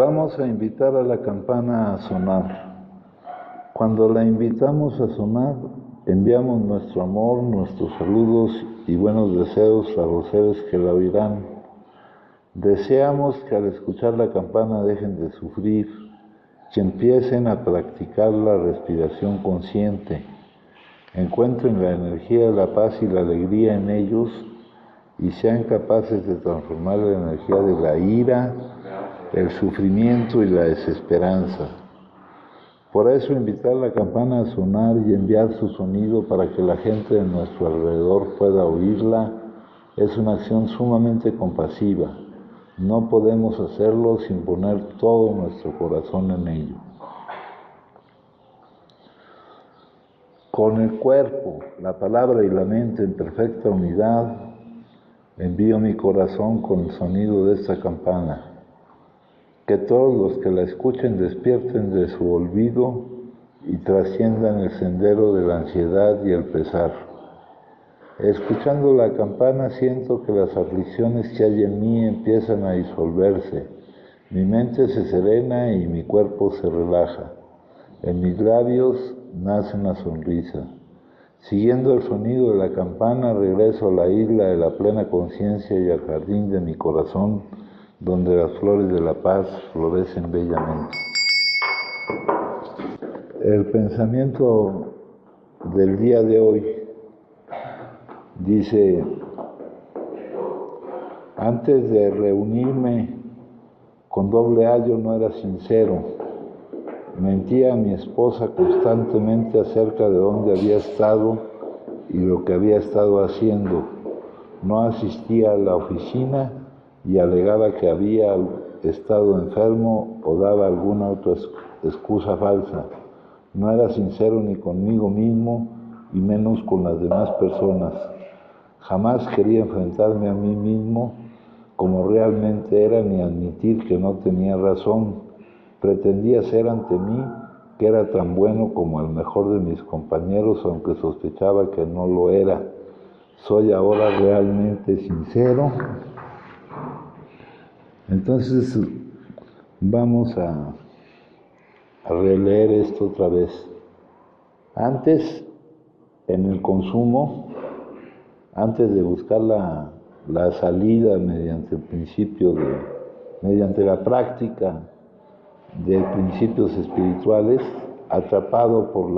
Vamos a invitar a la campana a sonar. Cuando la invitamos a sonar, enviamos nuestro amor, nuestros saludos y buenos deseos a los seres que la oirán. Deseamos que al escuchar la campana dejen de sufrir, que empiecen a practicar la respiración consciente, encuentren la energía, la paz y la alegría en ellos y sean capaces de transformar la energía de la ira, el sufrimiento y la desesperanza. Por eso invitar la campana a sonar y enviar su sonido para que la gente de nuestro alrededor pueda oírla es una acción sumamente compasiva. No podemos hacerlo sin poner todo nuestro corazón en ello. Con el cuerpo, la palabra y la mente en perfecta unidad, envío mi corazón con el sonido de esta campana. Que todos los que la escuchen despierten de su olvido y trasciendan el sendero de la ansiedad y el pesar. Escuchando la campana siento que las aflicciones que hay en mí empiezan a disolverse. Mi mente se serena y mi cuerpo se relaja. En mis labios nace una sonrisa. Siguiendo el sonido de la campana regreso a la isla de la plena conciencia y al jardín de mi corazón, donde las flores de la paz florecen bellamente. El pensamiento del día de hoy dice: antes de reunirme con AA yo no era sincero. Mentía a mi esposa constantemente acerca de dónde había estado y lo que había estado haciendo. No asistía a la oficina y alegaba que había estado enfermo o daba alguna otra excusa falsa. No era sincero ni conmigo mismo y menos con las demás personas. Jamás quería enfrentarme a mí mismo como realmente era ni admitir que no tenía razón. Pretendía ser ante mí que era tan bueno como el mejor de mis compañeros, aunque sospechaba que no lo era. ¿Soy ahora realmente sincero? Entonces vamos a releer esto otra vez. Antes, en el consumo, antes de buscar la salida mediante la práctica de principios espirituales, atrapado por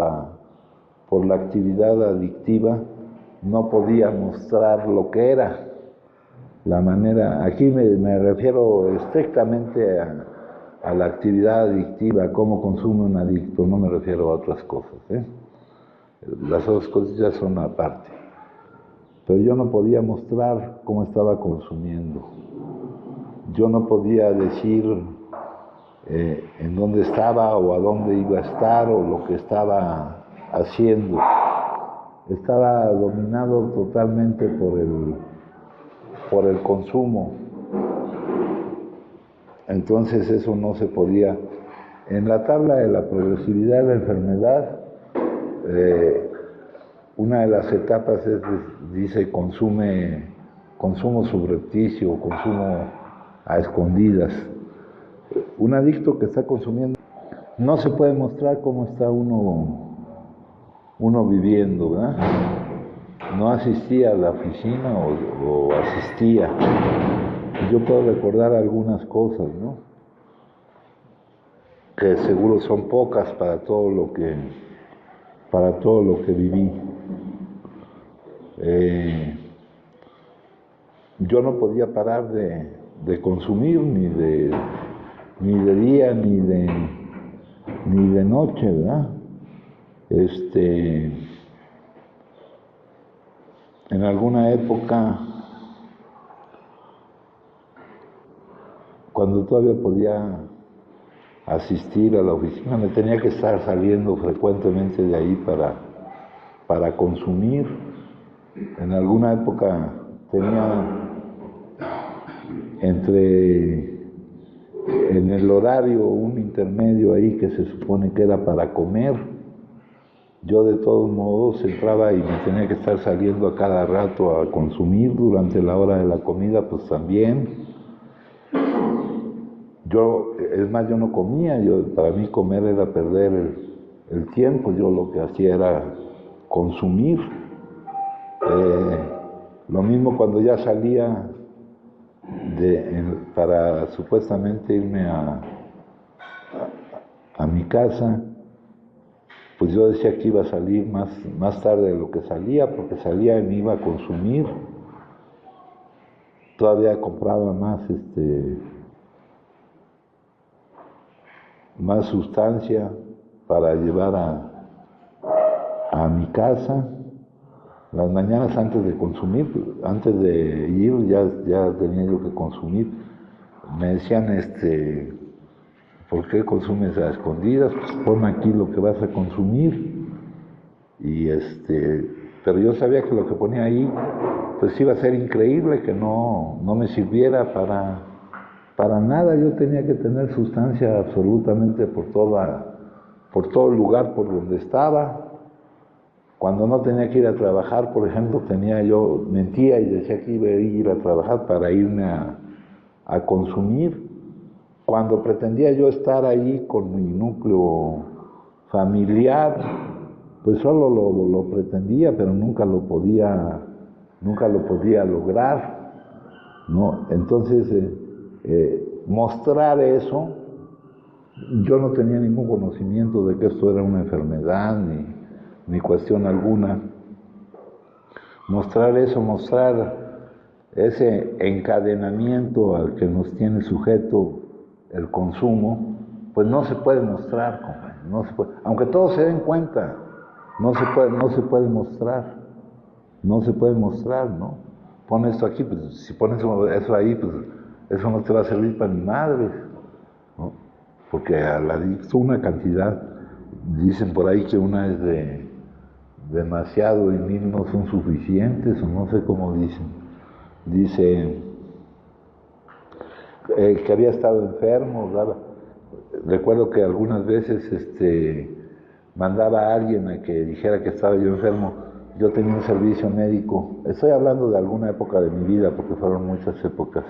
la actividad adictiva, no podía mostrar lo que era. La manera, aquí me refiero estrictamente a la actividad adictiva, cómo consume un adicto, no me refiero a otras cosas, Las otras cosas ya son aparte. Pero yo no podía mostrar cómo estaba consumiendo. Yo no podía decir en dónde estaba o a dónde iba a estar o lo que estaba haciendo. Estaba dominado totalmente por el consumo. Entonces eso no se podía. En la tabla de la progresividad de la enfermedad, una de las etapas dice consumo subrepticio, consumo a escondidas. Un adicto que está consumiendo no se puede mostrar cómo está uno viviendo, ¿verdad? No asistía a la oficina o asistía. Yo puedo recordar algunas cosas, ¿no? Que seguro son pocas para todo lo que viví. Yo no podía parar de consumir ni de día ni de noche, ¿verdad? En alguna época, cuando todavía podía asistir a la oficina, me tenía que estar saliendo frecuentemente de ahí para consumir. En alguna época tenía en el horario un intermedio ahí que se supone que era para comer. Yo de todos modos entraba y me tenía que estar saliendo a cada rato a consumir. Durante la hora de la comida pues también. Es más, yo no comía, para mí comer era perder el tiempo, yo lo que hacía era consumir. Lo mismo cuando ya salía para supuestamente irme a mi casa, pues yo decía que iba a salir más tarde de lo que salía, porque salía y me iba a consumir. Todavía compraba más sustancia para llevar a mi casa. Las mañanas antes de consumir, antes de ir, ya tenía yo que consumir. Me decían, ¿por qué consumes a escondidas? Pues pon aquí lo que vas a consumir. Pero yo sabía que lo que ponía ahí, pues iba a ser increíble, que no me sirviera para nada. Yo tenía que tener sustancia absolutamente por todo el lugar por donde estaba. Cuando no tenía que ir a trabajar, por ejemplo, mentía y decía que iba a ir a trabajar para irme a consumir. Cuando pretendía yo estar ahí con mi núcleo familiar, pues solo lo pretendía, pero nunca lo podía lograr, ¿no? Entonces, mostrar eso, yo no tenía ningún conocimiento de que esto era una enfermedad, ni cuestión alguna. Mostrar ese encadenamiento al que nos tiene sujeto el consumo, pues no se puede mostrar, compadre, no se puede. Aunque todos se den cuenta, no se puede mostrar, ¿no? Pon esto aquí, pues si pones eso ahí, pues eso no te va a servir para ni madres, ¿no? Porque al adicto una cantidad, dicen por ahí que una es demasiado y 1000 no son suficientes, o no sé cómo dicen. Dice que había estado enfermo, recuerdo que algunas veces mandaba a alguien a que dijera que estaba yo enfermo. Yo tenía un servicio médico, estoy hablando de alguna época de mi vida, porque fueron muchas épocas.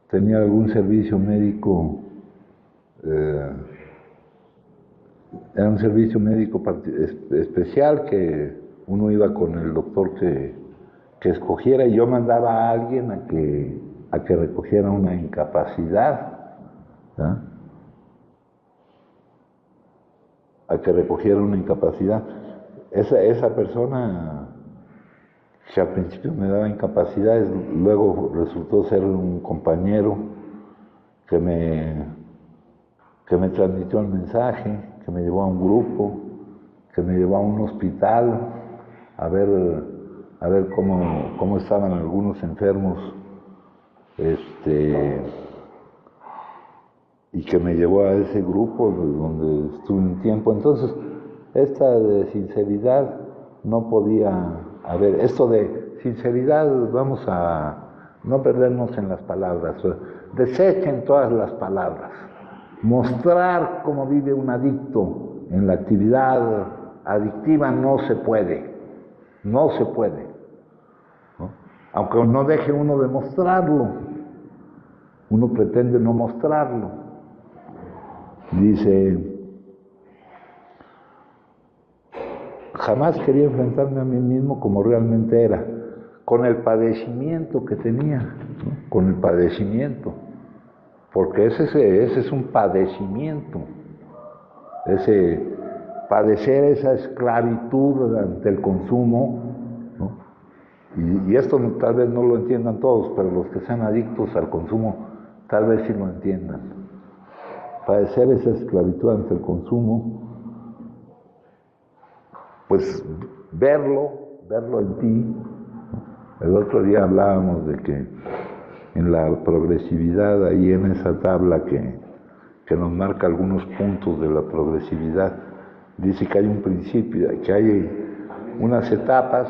Tenía algún servicio médico, era un servicio médico especial, que uno iba con el doctor que escogiera, y yo mandaba a alguien a que recogiera una incapacidad, ¿sí? A que recogiera una incapacidad. Esa persona, que al principio me daba incapacidades, luego resultó ser un compañero que me transmitió el mensaje, que me llevó a un grupo, que me llevó a un hospital a ver cómo estaban algunos enfermos, y que me llevó a ese grupo donde estuve un tiempo. Entonces, esta de sinceridad no podía haber. Esto de sinceridad, vamos a no perdernos en las palabras. Desechen todas las palabras. Mostrar cómo vive un adicto en la actividad adictiva no se puede. No se puede, ¿no? Aunque no deje uno de mostrarlo, uno pretende no mostrarlo. Dice, jamás quería enfrentarme a mí mismo como realmente era, con el padecimiento que tenía, ¿no? Con el padecimiento, porque ese es un padecimiento, ese padecer esa esclavitud ante el consumo, ¿no? Y esto tal vez no lo entiendan todos, pero los que sean adictos al consumo tal vez sí lo entiendan. Padecer esa esclavitud ante el consumo, pues verlo en ti. El otro día hablábamos de que en la progresividad, ahí en esa tabla que nos marca algunos puntos de la progresividad, dice que hay un principio, que hay unas etapas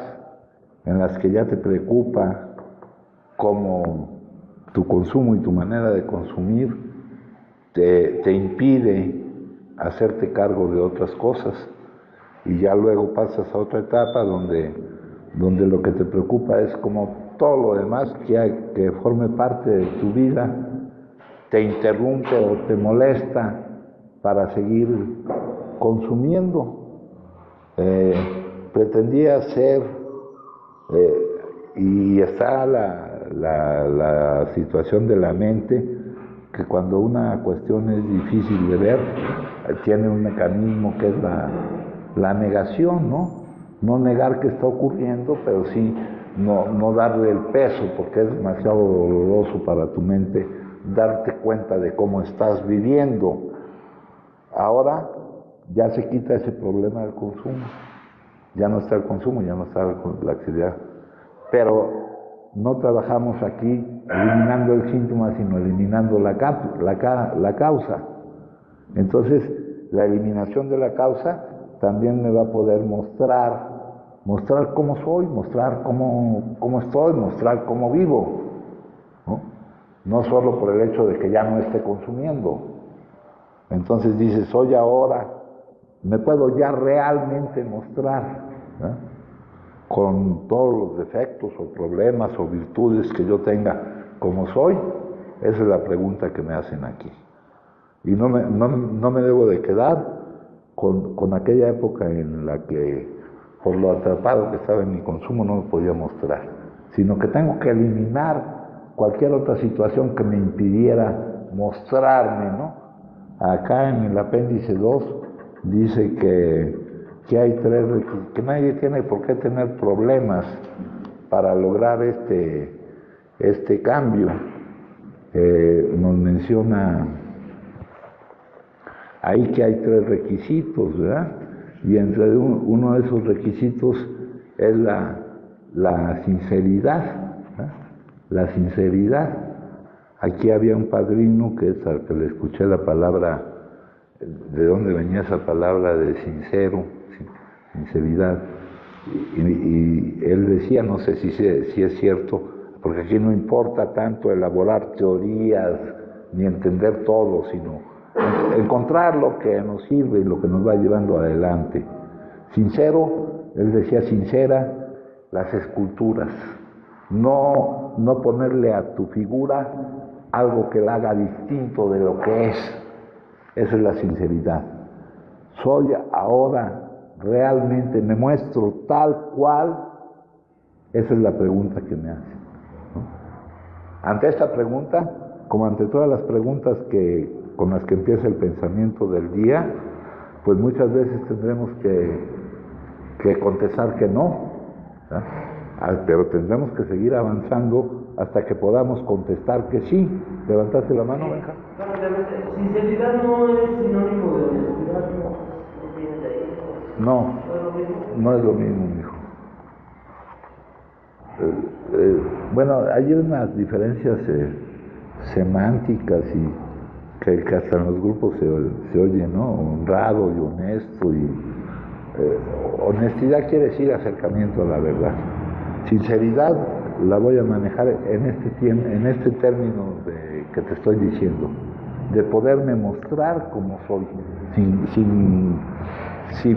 en las que ya te preocupa cómo tu consumo y tu manera de consumir te impide hacerte cargo de otras cosas, y ya luego pasas a otra etapa donde lo que te preocupa es como todo lo demás que forme parte de tu vida, te interrumpe o te molesta para seguir consumiendo. Pretendía ser, y está la situación de la mente, que cuando una cuestión es difícil de ver, tiene un mecanismo que es la negación, ¿no? No negar que está ocurriendo, pero sí no darle el peso, porque es demasiado doloroso para tu mente darte cuenta de cómo estás viviendo. Ahora ya se quita ese problema del consumo. Ya no está el consumo, ya no está la actividad. Pero no trabajamos aquí eliminando el síntoma, sino eliminando la causa. Entonces, la eliminación de la causa también me va a poder mostrar cómo soy, mostrar cómo estoy, mostrar cómo vivo, ¿no? No solo por el hecho de que ya no esté consumiendo. Entonces dices, soy ahora, me puedo ya realmente mostrar, ¿no? Con todos los defectos o problemas o virtudes que yo tenga como soy. Esa es la pregunta que me hacen aquí. Y no me debo de quedar con aquella época en la que, por lo atrapado que estaba en mi consumo, no me podía mostrar, sino que tengo que eliminar cualquier otra situación que me impidiera mostrarme, ¿no? Acá en el apéndice 2 dice que hay que nadie tiene por qué tener problemas para lograr este cambio. Nos menciona ahí que hay 3 requisitos, ¿verdad? Y entre uno de esos requisitos es la sinceridad, ¿verdad? La sinceridad. Aquí había un padrino que es al que le escuché la palabra, de dónde venía esa palabra de sincero, sinceridad. Y él decía, no sé si es cierto, porque aquí no importa tanto elaborar teorías ni entender todo, sino encontrar lo que nos sirve y lo que nos va llevando adelante. Sincero, él decía, sincera las esculturas. No ponerle a tu figura algo que la haga distinto de lo que es. Esa es la sinceridad. Soy ahora realmente, me muestro tal cual. Esa es la pregunta que me hacen, ¿no? Ante esta pregunta, como ante todas las preguntas con las que empieza el pensamiento del día, pues muchas veces tendremos que contestar que no, ¿no? Pero tendremos que seguir avanzando hasta que podamos contestar que sí. ¿Levantaste la mano, Benja? Sinceridad no es sinónimo de honestidad, no viene de ahí. No es lo mismo, mijo. Bueno, hay unas diferencias semánticas y que hasta en los grupos se oye, ¿no? Honrado y honesto. Honestidad quiere decir acercamiento a la verdad. Sinceridad la voy a manejar en este término que te estoy diciendo, de poderme mostrar como soy, sin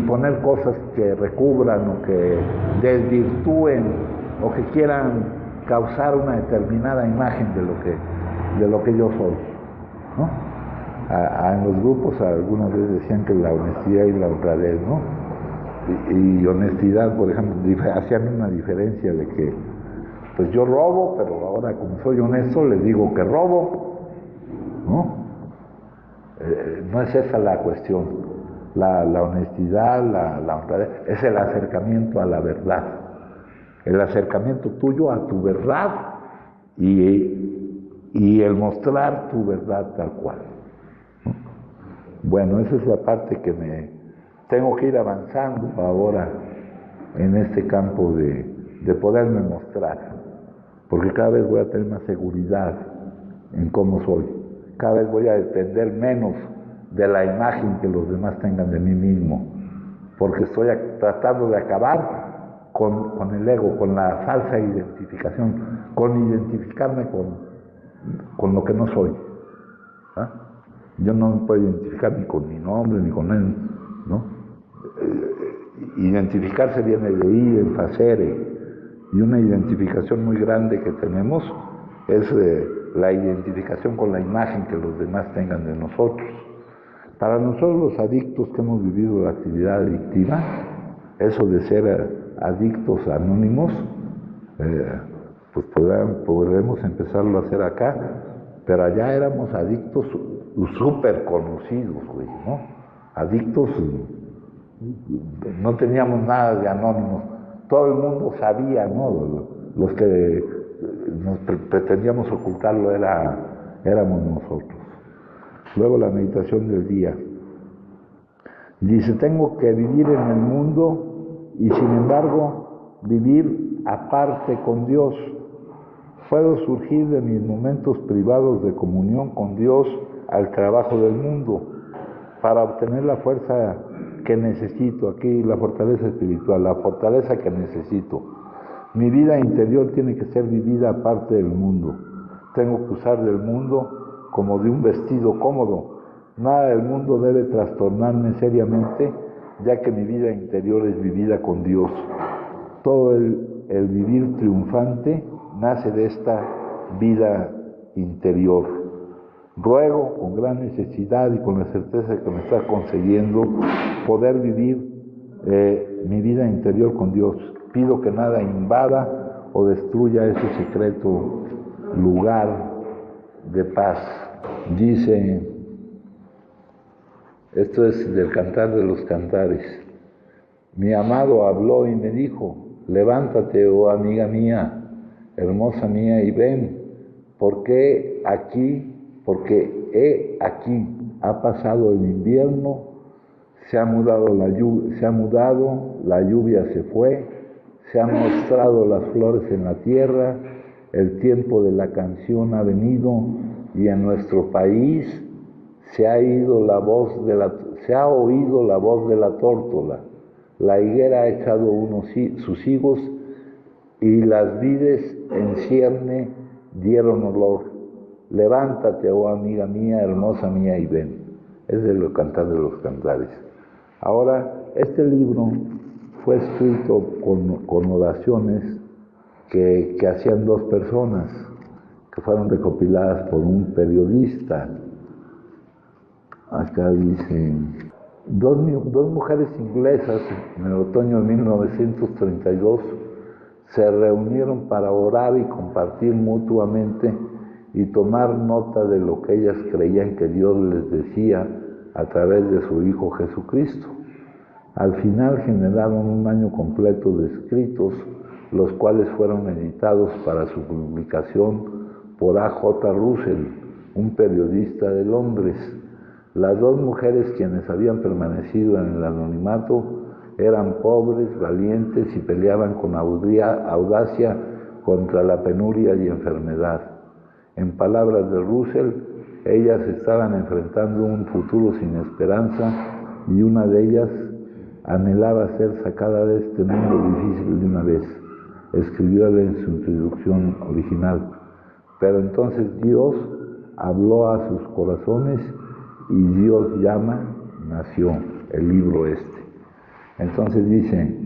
poner cosas que recubran o que desvirtúen o que quieran causar una determinada imagen de lo que yo soy, ¿no? En los grupos algunas veces decían que la honestidad y la honradez, ¿no? Y honestidad, por ejemplo, hacían una diferencia de que, pues yo robo, pero ahora como soy honesto les digo que robo, ¿no? No es esa la cuestión. La honestidad, la honradez, es el acercamiento a la verdad, el acercamiento tuyo a tu verdad y el mostrar tu verdad tal cual, ¿no? Bueno, esa es la parte que tengo que ir avanzando ahora en este campo de poderme mostrar, porque cada vez voy a tener más seguridad en cómo soy, cada vez voy a depender menos de la imagen que los demás tengan de mí mismo, porque estoy tratando de acabar con el ego, con la falsa identificación, con identificarme con lo que no soy, ¿ah? Yo no me puedo identificar ni con mi nombre, ni con él, ¿no? Identificarse viene de idem facere, y una identificación muy grande que tenemos es la identificación con la imagen que los demás tengan de nosotros. Para nosotros los adictos que hemos vivido la actividad adictiva, eso de ser adictos anónimos, pues podremos empezarlo a hacer acá, pero allá éramos adictos súper conocidos, güey, ¿no? Adictos, no teníamos nada de anónimos, todo el mundo sabía, ¿no? Los que nos pretendíamos ocultarlo éramos nosotros. Luego la meditación del día. Dice, tengo que vivir en el mundo y sin embargo vivir aparte con Dios. Puedo surgir de mis momentos privados de comunión con Dios al trabajo del mundo para obtener la fuerza que necesito. Aquí la fortaleza espiritual, la fortaleza que necesito. Mi vida interior tiene que ser vivida aparte del mundo. Tengo que usar del mundo como de un vestido cómodo. Nada del mundo debe trastornarme seriamente, ya que mi vida interior es vivida con Dios. Todo el vivir triunfante nace de esta vida interior. Ruego con gran necesidad y con la certeza de que me está concediendo poder vivir mi vida interior con Dios. Pido que nada invada o destruya ese secreto lugar de paz. Dice, esto es del Cantar de los Cantares. Mi amado habló y me dijo, levántate, oh amiga mía, hermosa mía, y ven, porque he aquí ha pasado el invierno, se ha mudado, la lluvia se fue, se han mostrado las flores en la tierra, el tiempo de la canción ha venido, y en nuestro país se ha oído la voz de la tórtola. La higuera ha echado sus higos y las vides en cierne dieron olor. Levántate, oh amiga mía, hermosa mía, y ven. Es del Cantar de los Cantares. Ahora, este libro fue escrito con oraciones que hacían dos personas, que fueron recopiladas por un periodista. Acá dice, dos mujeres inglesas en el otoño de 1932 se reunieron para orar y compartir mutuamente y tomar nota de lo que ellas creían que Dios les decía a través de su Hijo Jesucristo. Al final generaron un año completo de escritos, los cuales fueron editados para su publicación por A.J. Russell, un periodista de Londres. Las dos mujeres, quienes habían permanecido en el anonimato, eran pobres, valientes y peleaban con audacia contra la penuria y enfermedad. En palabras de Russell, ellas estaban enfrentando un futuro sin esperanza y una de ellas anhelaba ser sacada de este mundo difícil de una vez. Escribió él en su introducción original. Pero entonces Dios habló a sus corazones y Dios llama, nació el libro este. Entonces dice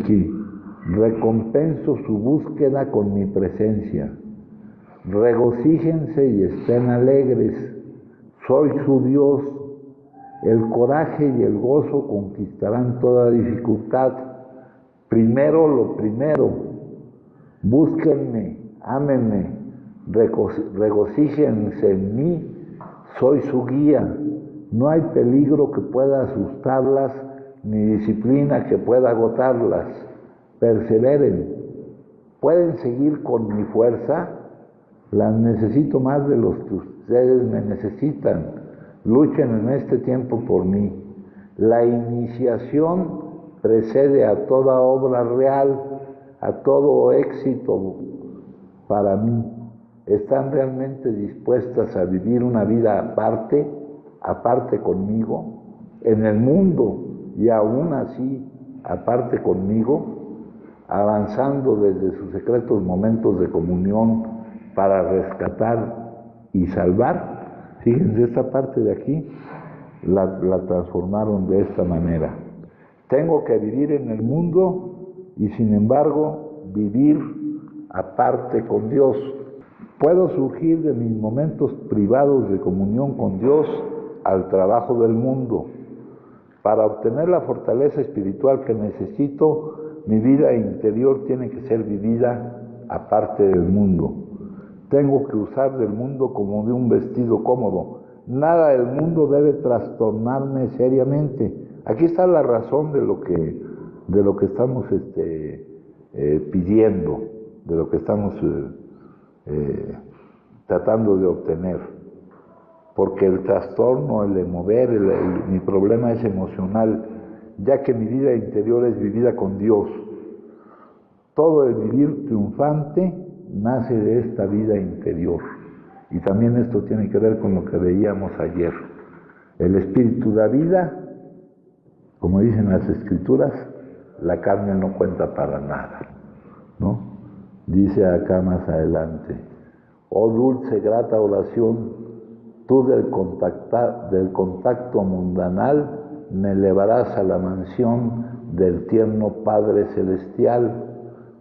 aquí, recompenso su búsqueda con mi presencia, regocíjense y estén alegres, soy su Dios, el coraje y el gozo conquistarán toda dificultad. Primero lo primero, búsquenme, ámenme, regocíjense en mí, soy su guía. No hay peligro que pueda asustarlas, ni disciplina que pueda agotarlas. Perseveren. ¿Pueden seguir con mi fuerza? Las necesito más de los que ustedes me necesitan. Luchen en este tiempo por mí. La iniciación precede a toda obra real, a todo éxito para mí. ¿Están realmente dispuestas a vivir una vida aparte conmigo, en el mundo y aún así aparte conmigo, avanzando desde sus secretos momentos de comunión para rescatar y salvar? Fíjense, esta parte de aquí la transformaron de esta manera. Tengo que vivir en el mundo y sin embargo vivir aparte con Dios. Puedo surgir de mis momentos privados de comunión con Dios al trabajo del mundo. Para obtener la fortaleza espiritual que necesito, mi vida interior tiene que ser vivida aparte del mundo. Tengo que usar del mundo como de un vestido cómodo. Nada del mundo debe trastornarme seriamente. Aquí está la razón de lo que estamos pidiendo, de lo que estamos tratando de obtener. Porque el trastorno, el emover, mi problema es emocional, ya que mi vida interior es vivida con Dios. Todo el vivir triunfante nace de esta vida interior. Y también esto tiene que ver con lo que veíamos ayer. El espíritu da vida, como dicen las escrituras, la carne no cuenta para nada, ¿no? Dice acá más adelante: oh dulce, grata oración, tú del contacto mundanal me elevarás a la mansión del tierno Padre Celestial,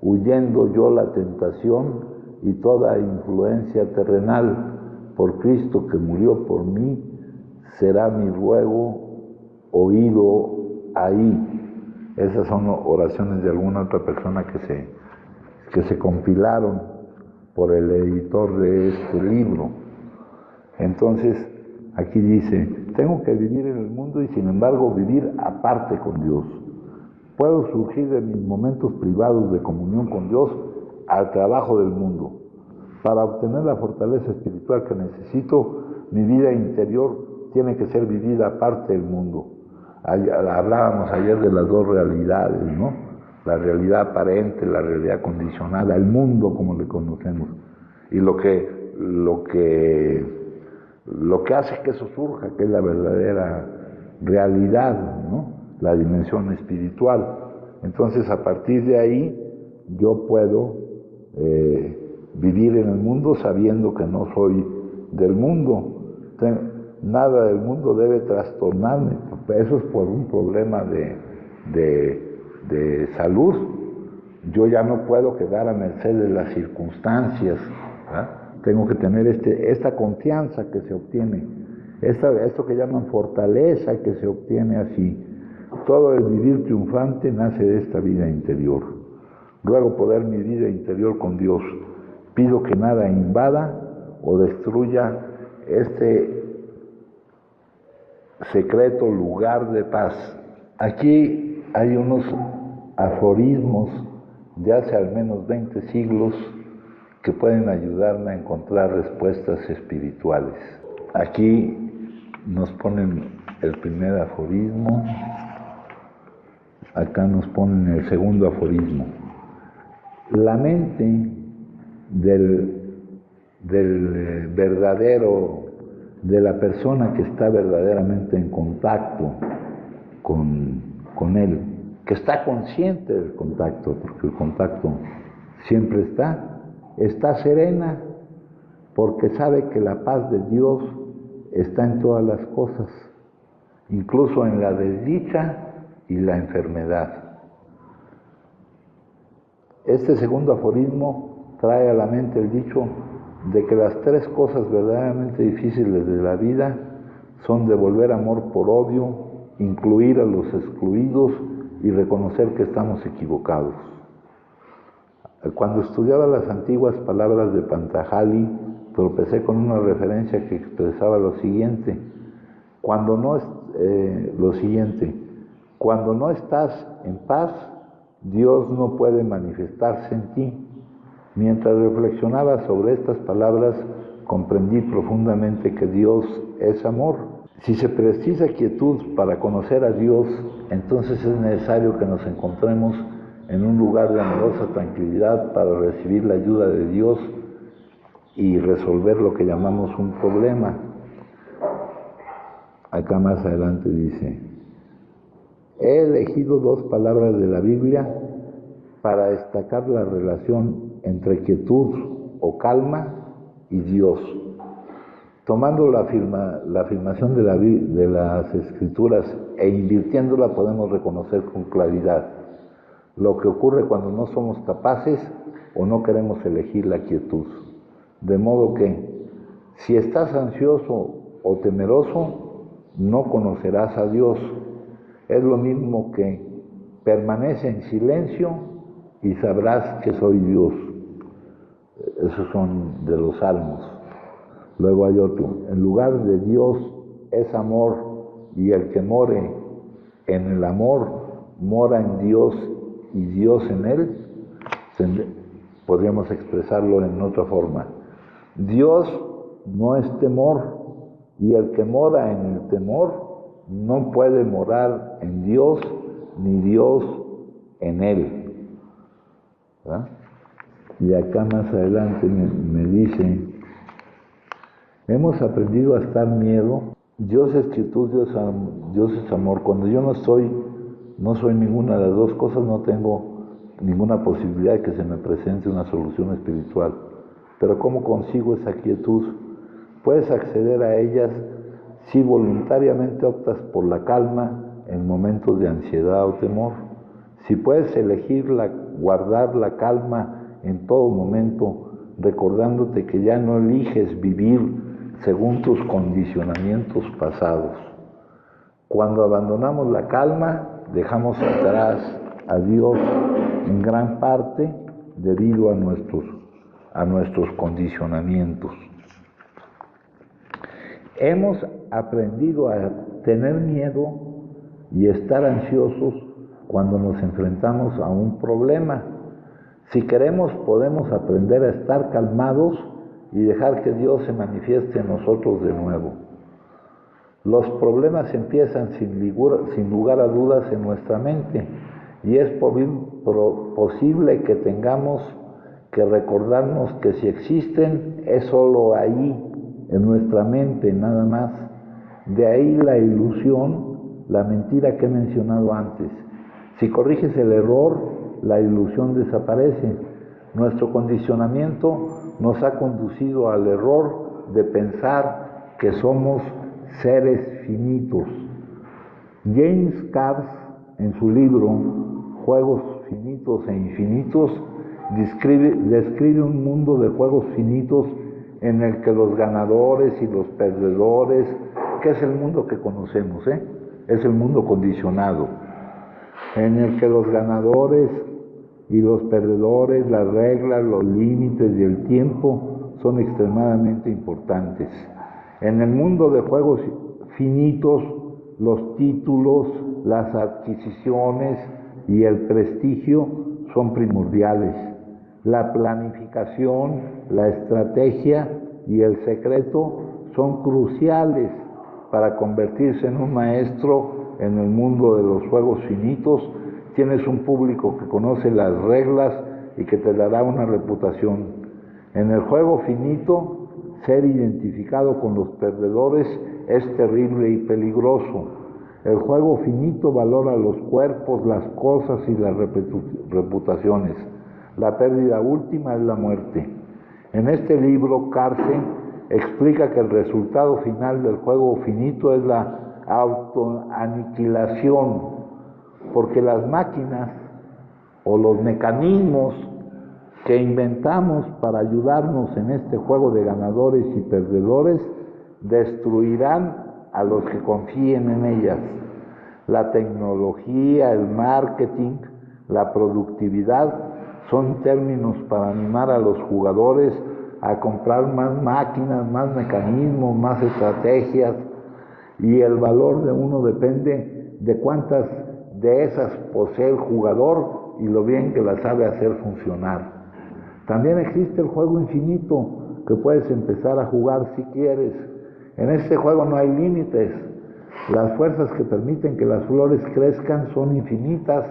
huyendo yo la tentación y toda influencia terrenal. Por Cristo que murió por mí, será mi ruego oído ahí. Esas son oraciones de alguna otra persona que se compilaron por el editor de este libro. Entonces, aquí dice, tengo que vivir en el mundo y sin embargo vivir aparte con Dios. Puedo surgir de mis momentos privados de comunión con Dios al trabajo del mundo. Para obtener la fortaleza espiritual que necesito, mi vida interior tiene que ser vivida aparte del mundo. Hablábamos ayer de las dos realidades, ¿no? La realidad aparente, la realidad condicionada, el mundo como le conocemos. Y lo que hace que eso surja, que es la verdadera realidad, ¿no? La dimensión espiritual. Entonces, a partir de ahí, yo puedo vivir en el mundo sabiendo que no soy del mundo. Nada del mundo debe trastornarme. Eso es por un problema de salud. Yo ya no puedo quedar a merced de las circunstancias, ¿verdad? Tengo que tener esta confianza que se obtiene, esto que llaman fortaleza que se obtiene así. Todo el vivir triunfante nace de esta vida interior. Ruego poder mi vida interior con Dios. Pido que nada invada o destruya este secreto lugar de paz. Aquí hay unos aforismos de hace al menos 20 siglos que pueden ayudarme a encontrar respuestas espirituales. Aquí nos ponen el primer aforismo, acá nos ponen el segundo aforismo. La mente del verdadero, de la persona que está verdaderamente en contacto con él, que está consciente del contacto, porque el contacto siempre está serena, porque sabe que la paz de Dios está en todas las cosas, incluso en la desdicha y la enfermedad. Este segundo aforismo trae a la mente el dicho de que las tres cosas verdaderamente difíciles de la vida son devolver amor por odio, incluir a los excluidos y reconocer que estamos equivocados. Cuando estudiaba las antiguas palabras de Pantajali, tropecé con una referencia que expresaba lo siguiente: cuando no estás en paz, Dios no puede manifestarse en ti. Mientras reflexionaba sobre estas palabras, comprendí profundamente que Dios es amor. Si se precisa quietud para conocer a Dios, entonces es necesario que nos encontremos en un lugar de amorosa tranquilidad para recibir la ayuda de Dios y resolver lo que llamamos un problema. Acá más adelante dice: he elegido dos palabras de la Biblia para destacar la relación entre quietud o calma y Dios. Tomando la afirmación de las Escrituras e invirtiéndola, podemos reconocer con claridad lo que ocurre cuando no somos capaces o no queremos elegir la quietud. De modo que, si estás ansioso o temeroso, no conocerás a Dios. Es lo mismo que permanece en silencio y sabrás que soy Dios. Esos son de los salmos. Luego hay otro. En lugar de Dios es amor, y el que more en el amor mora en Dios y Dios en él. Podríamos expresarlo en otra forma. Dios no es temor, y el que mora en el temor no puede morar en Dios, ni Dios en él. ¿Verdad? Y acá más adelante me dice, hemos aprendido a estar miedo. Dios es quietud, Dios es amor. Cuando yo no soy ninguna de las dos cosas, no tengo ninguna posibilidad de que se me presente una solución espiritual. Pero ¿cómo consigo esa quietud? Puedes acceder a ellas si voluntariamente optas por la calma en momentos de ansiedad o temor. Si puedes elegir guardar la calma en todo momento, recordándote que ya no eliges vivir según tus condicionamientos pasados. Cuando abandonamos la calma, dejamos atrás a Dios en gran parte debido a nuestros condicionamientos. Hemos aprendido a tener miedo y estar ansiosos cuando nos enfrentamos a un problema. Si queremos, podemos aprender a estar calmados y dejar que Dios se manifieste en nosotros de nuevo. Los problemas empiezan sin lugar a dudas en nuestra mente, y es posible que tengamos que recordarnos que si existen es solo ahí, en nuestra mente nada más. De ahí la ilusión, la mentira que he mencionado antes. Si corriges el error, la ilusión desaparece. Nuestro condicionamiento nos ha conducido al error de pensar que somos seres finitos. James Cars, en su libro Juegos finitos e infinitos, describe un mundo de juegos finitos en el que los ganadores y los perdedores, que es el mundo que conocemos, es el mundo condicionado, en el que los ganadores y los perdedores, las reglas, los límites y el tiempo son extremadamente importantes. En el mundo de juegos finitos, los títulos, las adquisiciones y el prestigio son primordiales. La planificación, la estrategia y el secreto son cruciales para convertirse en un maestro en el mundo de los juegos finitos. Tienes un público que conoce las reglas y que te dará una reputación. En el juego finito, ser identificado con los perdedores es terrible y peligroso. El juego finito valora los cuerpos, las cosas y las reputaciones. La pérdida última es la muerte. En este libro, Carse explica que el resultado final del juego finito es la autoaniquilación, porque las máquinas o los mecanismos que inventamos para ayudarnos en este juego de ganadores y perdedores destruirán a los que confíen en ellas. La tecnología, el marketing, la productividad son términos para animar a los jugadores a comprar más máquinas, más mecanismos, más estrategias, y el valor de uno depende de cuántas de esas posee el jugador y lo bien que las sabe hacer funcionar. También existe el juego infinito, que puedes empezar a jugar si quieres. En este juego no hay límites. Las fuerzas que permiten que las flores crezcan son infinitas,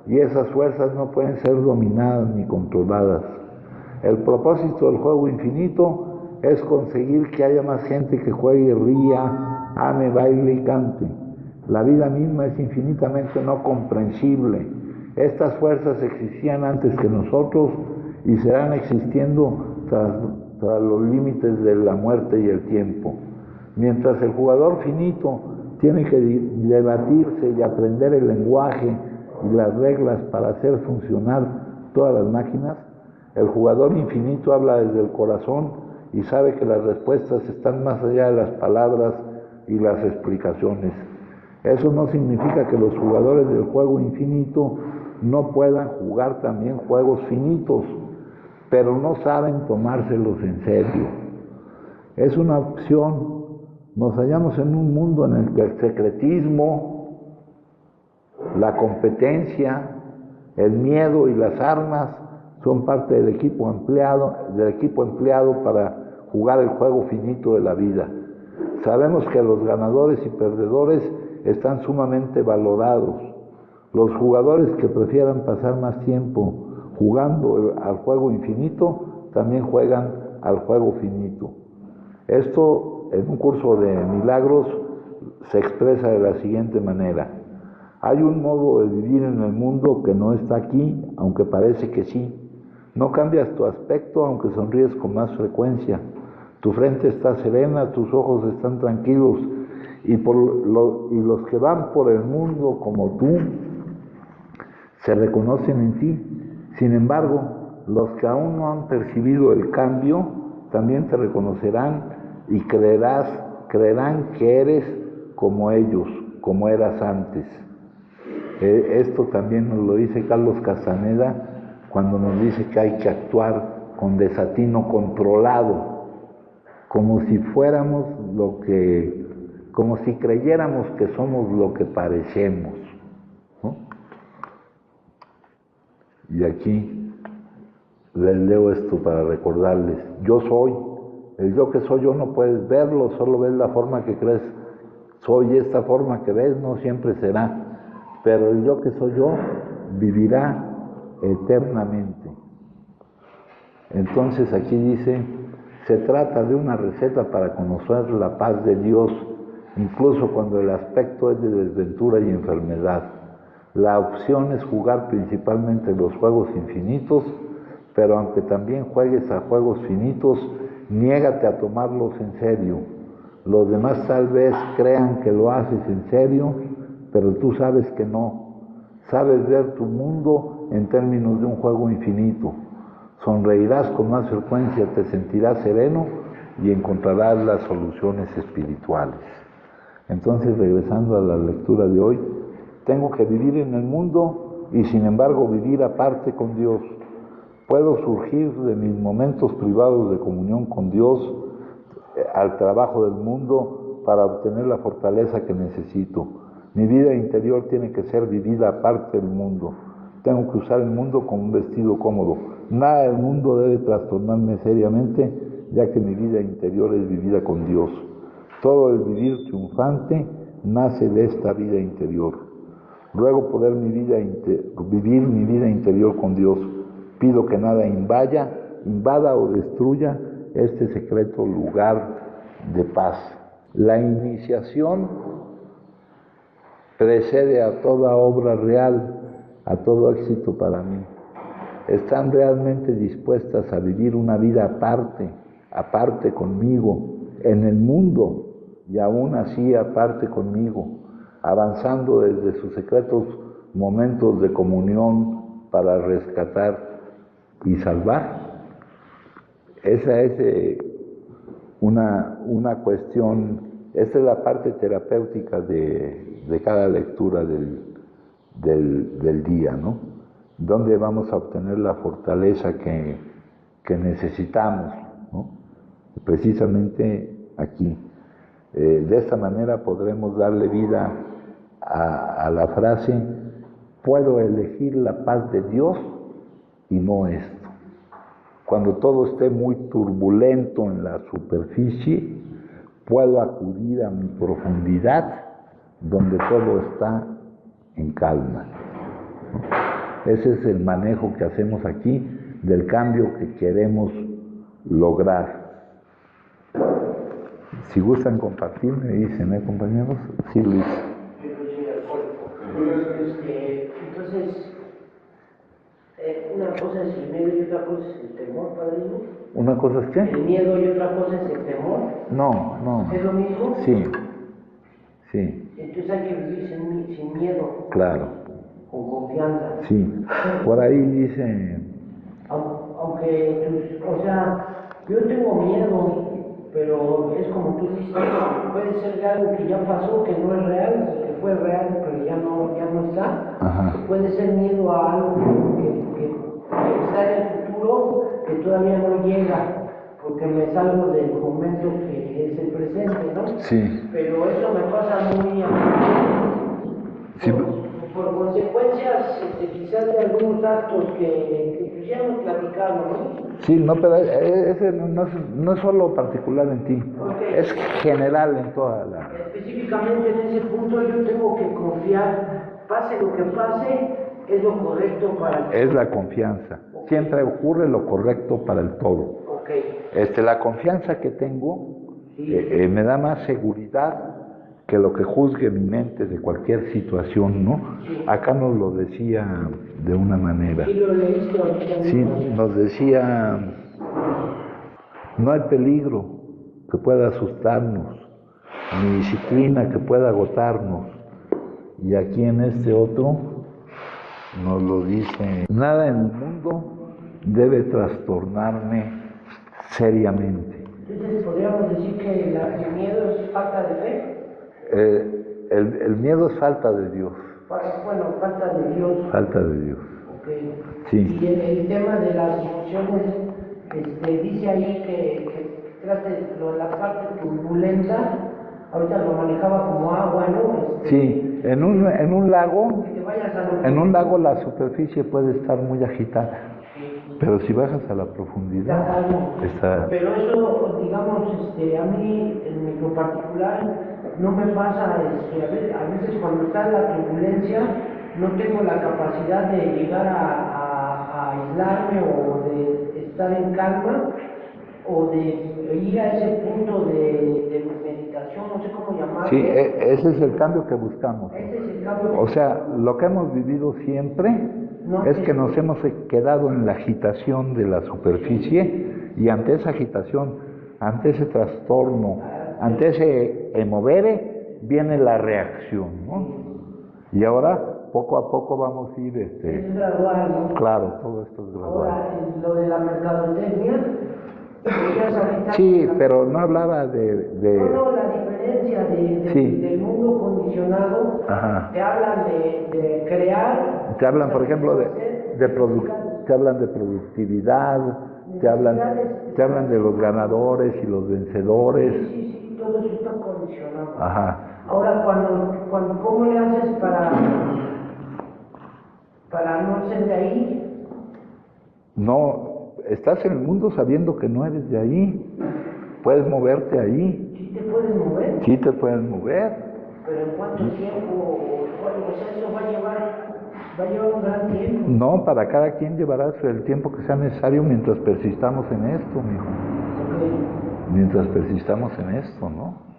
y esas fuerzas no pueden ser dominadas ni controladas. El propósito del juego infinito es conseguir que haya más gente que juegue, ría, ame, baile y cante. La vida misma es infinitamente no comprensible. Estas fuerzas existían antes que nosotros y serán existiendo tras los límites de la muerte y el tiempo. Mientras el jugador finito tiene que debatirse y aprender el lenguaje y las reglas para hacer funcionar todas las máquinas, El jugador infinito habla desde el corazón y sabe que las respuestas están más allá de las palabras y las explicaciones. Eso no significa que los jugadores del juego infinito no puedan jugar también juegos finitos, pero no saben tomárselos en serio. Es una opción. Nos hallamos en un mundo en el que el secretismo, la competencia, el miedo y las armas son parte del equipo empleado para jugar el juego finito de la vida. Sabemos que los ganadores y perdedores están sumamente valorados. Los jugadores que prefieran pasar más tiempo jugando al juego infinito también juegan al juego finito. Esto en un curso de milagros se expresa de la siguiente manera: hay un modo de vivir en el mundo que no está aquí, aunque parece que sí. No cambias tu aspecto, aunque sonríes con más frecuencia. Tu frente está serena, tus ojos están tranquilos, y los que van por el mundo como tú se reconocen en ti. Sin embargo, los que aún no han percibido el cambio también te reconocerán y creerán que eres como ellos, como eras antes. Esto también nos lo dice Carlos Castaneda cuando nos dice que hay que actuar con desatino controlado, como si fuéramos como si creyéramos que somos lo que parecemos, ¿no? Y aquí les leo esto para recordarles: yo soy. El yo que soy yo no puedes verlo, solo ves la forma que crees. Soy esta forma que ves, no siempre será. Pero el yo que soy yo vivirá eternamente. Entonces aquí dice, se trata de una receta para conocer la paz de Dios, incluso cuando el aspecto es de desventura y enfermedad. La opción es jugar principalmente los juegos infinitos, pero aunque también juegues a juegos finitos, niégate a tomarlos en serio. Los demás tal vez crean que lo haces en serio, pero tú sabes que no. Sabes ver tu mundo en términos de un juego infinito. Sonreirás con más frecuencia, te sentirás sereno y encontrarás las soluciones espirituales. Entonces, regresando a la lectura de hoy, tengo que vivir en el mundo y sin embargo vivir aparte con Dios. Puedo surgir de mis momentos privados de comunión con Dios al trabajo del mundo para obtener la fortaleza que necesito. Mi vida interior tiene que ser vivida aparte del mundo. Tengo que usar el mundo como un vestido cómodo. Nada del mundo debe trastornarme seriamente, ya que mi vida interior es vivida con Dios. Todo el vivir triunfante nace de esta vida interior. Ruego poder vivir mi vida interior con Dios. Pido que nada invada o destruya este secreto lugar de paz. La iniciación precede a toda obra real, a todo éxito para mí. Están realmente dispuestas a vivir una vida aparte conmigo, en el mundo, y aún así aparte conmigo, avanzando desde sus secretos momentos de comunión para rescatar y salvar. Esa es una cuestión, esta es la parte terapéutica de cada lectura del día, ¿no? Donde vamos a obtener la fortaleza que necesitamos, ¿no? Precisamente aquí. De esta manera podremos darle vida a la frase: puedo elegir la paz de Dios y no esto. Cuando todo esté muy turbulento en la superficie, puedo acudir a mi profundidad, donde todo está en calma. Ese es el manejo que hacemos aquí del cambio que queremos lograr. Si gustan compartir, me dicen, compañeros. Sí, Luis. Entonces, una cosa es el miedo y otra cosa es el temor, padrino. ¿Una cosa es qué? El miedo y otra cosa es el temor. No. ¿Es lo mismo? Sí. Entonces hay que vivir sin miedo. Claro. Con confianza. Sí. Por ahí dice... Aunque que, o sea, yo tengo miedo, pero es como tú dices, puede ser de algo que ya pasó, que no es real, que fue real, pero ya no está. Ajá. Puede ser miedo a algo que está en el futuro, que todavía no llega, porque me salgo del momento que es el presente, ¿no? Sí. Pero eso me pasa muy a menudo. Sí. Por consecuencias quizás de algunos actos que ya hemos platicado, ¿no? Sí, no, pero ese no es solo particular en ti, Okay. es general en toda la... Específicamente en ese punto yo tengo que confiar, pase lo que pase, es lo correcto para el... Es la confianza. Okay. Siempre ocurre lo correcto para el todo. Okay. La confianza que tengo sí. Me da más seguridad que lo que juzgue mi mente de cualquier situación, ¿no? Sí. Acá nos lo decía de una manera. Sí, lo leíste ahorita. Sí, nos decía, no hay peligro que pueda asustarnos, ni disciplina que pueda agotarnos. Y aquí en este otro nos lo dice, nada en el mundo debe trastornarme seriamente. Entonces, ¿podríamos decir que el miedo es falta de fe? El miedo es falta de Dios. Bueno, falta de Dios. Falta de Dios. Okay. Sí. Y el tema de las emociones, dice ahí que trate la parte turbulenta, ahorita lo manejaba como agua, ¿no? Sí, en un lago, que te vayas a en un lago la superficie puede estar muy agitada, pero si bajas a la profundidad, está... Pero eso, digamos, a mí, en lo particular, no me pasa, a veces cuando está en la turbulencia, no tengo la capacidad de llegar a aislarme o de estar en calma o de ir a ese punto de meditación, no sé cómo llamarlo. Sí, ese es el cambio que buscamos. Ese es el cambio. O sea, lo que hemos vivido siempre es que nos hemos quedado en la agitación de la superficie y ante esa agitación, ante ese trastorno, ante ese movere, viene la reacción, ¿no? Y ahora, poco a poco vamos a ir... Es gradual, ¿no? Claro, todo esto es gradual. Ahora, lo de la mercadotecnia, sí, pero no hablaba de... No, la diferencia sí. del mundo condicionado. Ajá. Te hablan de crear. Te hablan, por ejemplo, te hablan de productividad, te hablan de los ganadores y los vencedores. Sí, todo eso está condicionado. Ajá. Ahora, ¿cómo le haces para no ser de ahí? No, estás en el mundo sabiendo que no eres de ahí. Puedes moverte ahí. ¿Sí te puedes mover? Sí te puedes mover. ¿Pero en cuánto tiempo? O sea, eso va a llevar un gran tiempo. No, para cada quien llevarás el tiempo que sea necesario mientras persistamos en esto, mijo. Okay. Mientras persistamos en esto, ¿no?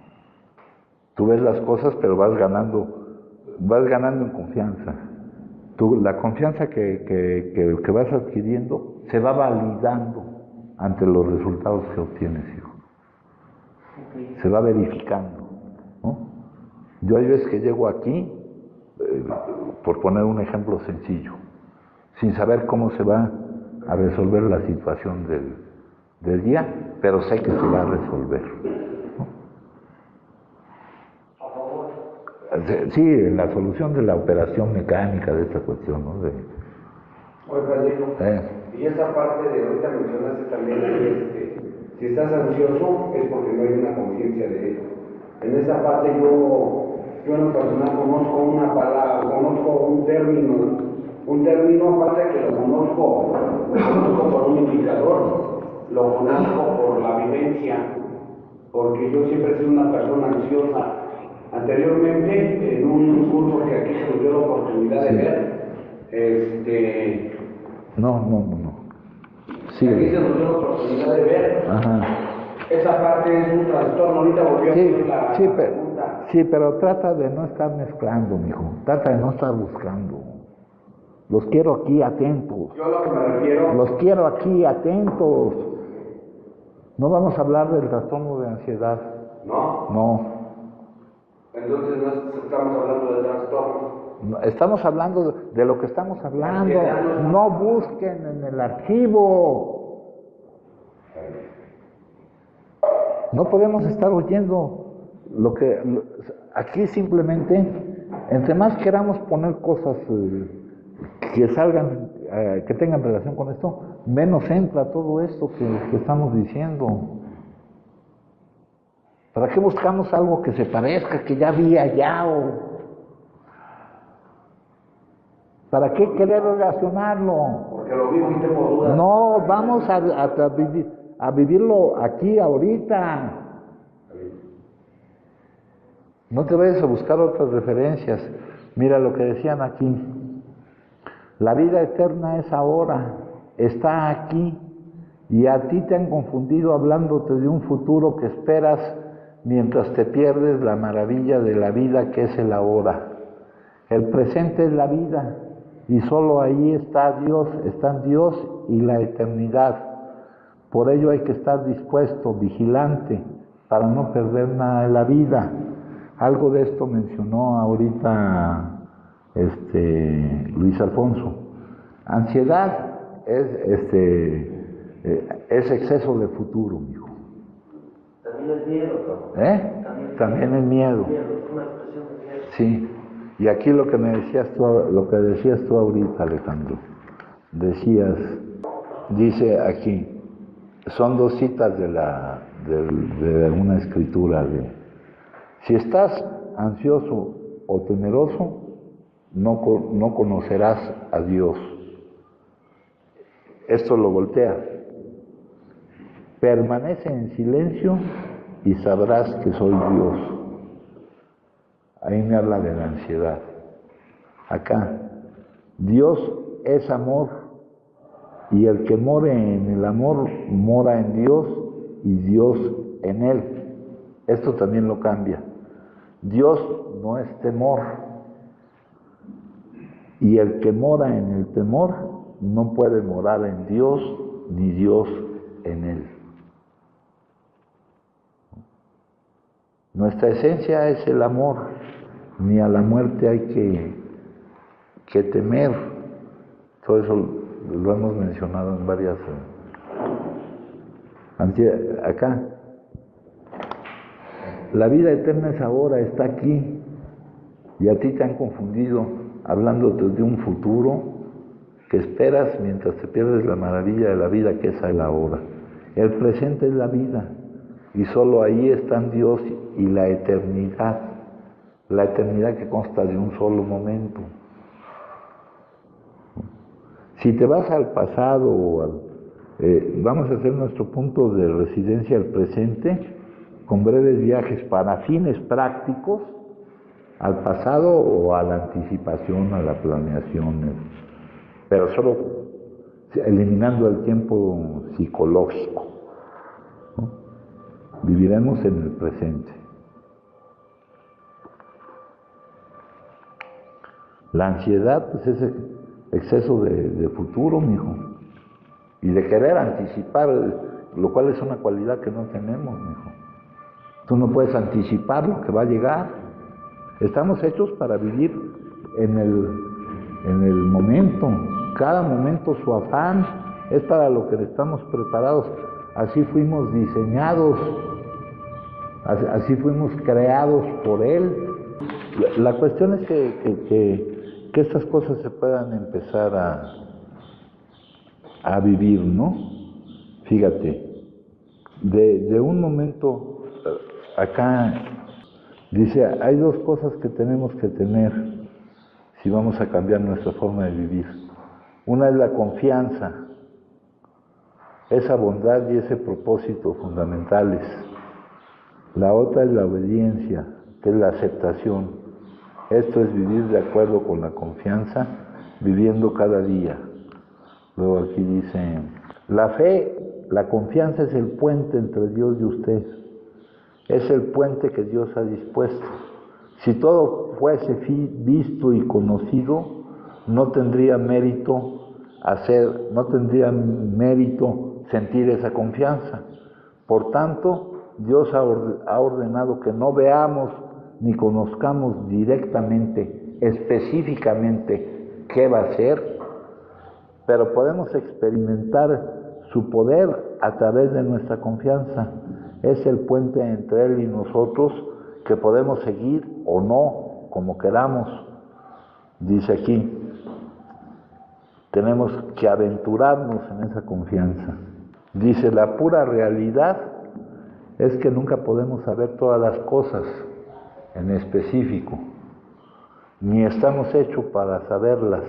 Tú ves las cosas, pero vas ganando en confianza. La confianza que vas adquiriendo se va validando ante los resultados que obtienes, hijo. Okay. Se va verificando, ¿no? Yo hay veces que llego aquí, por poner un ejemplo sencillo, sin saber cómo se va a resolver la situación del día, pero sé que se va a resolver, ¿no? Sí, en la solución de la operación mecánica de esta cuestión, ¿no? Oye, Padrino, y esa parte de ahorita mencionaste también que si estás ansioso es porque no hay una conciencia de ello. En esa parte yo en lo personal conozco una palabra, conozco un término aparte que lo conozco por un indicador, lo conozco por la vivencia, porque yo siempre he sido una persona ansiosa. Anteriormente, en un curso que aquí se nos dio la oportunidad de ver, No. Sí. Aquí se nos dio la oportunidad de ver. Ajá. Esa parte es un trastorno, ahorita volvió a hacer la pregunta. Sí, pero trata de no estar mezclando, mijo. Trata de no estar buscando. Los quiero aquí atentos. Yo a lo que me refiero. Los quiero aquí atentos. No vamos a hablar del trastorno de ansiedad. ¿No? No. Entonces no estamos hablando de trastorno. Estamos hablando de lo que estamos hablando. No busquen en el archivo. No podemos estar oyendo aquí simplemente, entre más queramos poner cosas que salgan, que tengan relación con esto, menos entra todo esto que estamos diciendo. ¿Para qué buscamos algo que se parezca, que ya vi allá? ¿Para qué querer relacionarlo? Porque lo vivo y tengo dudas. No, vamos a vivirlo aquí, ahorita. No te vayas a buscar otras referencias. Mira lo que decían aquí. La vida eterna es ahora, está aquí, y a ti te han confundido hablándote de un futuro que esperas mientras te pierdes la maravilla de la vida que es el ahora. El presente es la vida, y solo ahí están Dios y la eternidad. Por ello hay que estar dispuesto, vigilante, para no perder nada de la vida. Algo de esto mencionó ahorita Luis Alfonso. Ansiedad es exceso de futuro, mijo. También el miedo, ¿no? También el miedo. Una expresión de miedo. Sí. Y aquí lo que decías tú ahorita, Alejandro, dice aquí, son dos citas de una escritura. Si estás ansioso o temeroso, no conocerás a Dios. Esto lo voltea. Permanece en silencio y sabrás que soy Dios. Ahí me habla de la ansiedad. Acá, Dios es amor, y el que more en el amor mora en Dios y Dios en él. Esto también lo cambia. Dios no es temor, y el que mora en el temor no puede morar en Dios ni Dios en él. Nuestra esencia es el amor, ni a la muerte hay que temer. Todo eso lo hemos mencionado en varias. Acá, la vida eterna es ahora, está aquí, y a ti te han confundido hablándote de un futuro que esperas mientras te pierdes la maravilla de la vida que es el ahora. El presente es la vida, y solo ahí están Dios y la eternidad que consta de un solo momento. Si te vas al pasado vamos a hacer nuestro punto de residencia al presente con breves viajes para fines prácticos al pasado o a la anticipación, a la planeación, pero solo eliminando el tiempo psicológico, ¿no? Viviremos en el presente. La ansiedad, pues, es exceso de futuro, mijo, y de querer anticipar, lo cual es una cualidad que no tenemos, mijo. Tú no puedes anticipar lo que va a llegar. Estamos hechos para vivir en el momento. Cada momento su afán es para lo que estamos preparados. Así fuimos diseñados, así fuimos creados por Él. La cuestión es que estas cosas se puedan empezar a vivir, ¿no? Fíjate, de un momento acá dice, hay dos cosas que tenemos que tener si vamos a cambiar nuestra forma de vivir. Una es la confianza, esa bondad y ese propósito fundamentales. La otra es la obediencia, que es la aceptación. Esto es vivir de acuerdo con la confianza, viviendo cada día. Luego aquí dice, la fe, la confianza es el puente entre Dios y usted. Es el puente que Dios ha dispuesto. Si todo fuese visto y conocido, no tendría mérito sentir esa confianza. Por tanto, Dios ha ordenado que no veamos ni conozcamos directamente, específicamente, qué va a ser, pero podemos experimentar su poder a través de nuestra confianza. es el puente entre Él y nosotros, que podemos seguir o no, como queramos. Dice aquí, tenemos que aventurarnos en esa confianza. Dice, la pura realidad es que nunca podemos saber todas las cosas en específico, ni estamos hechos para saberlas.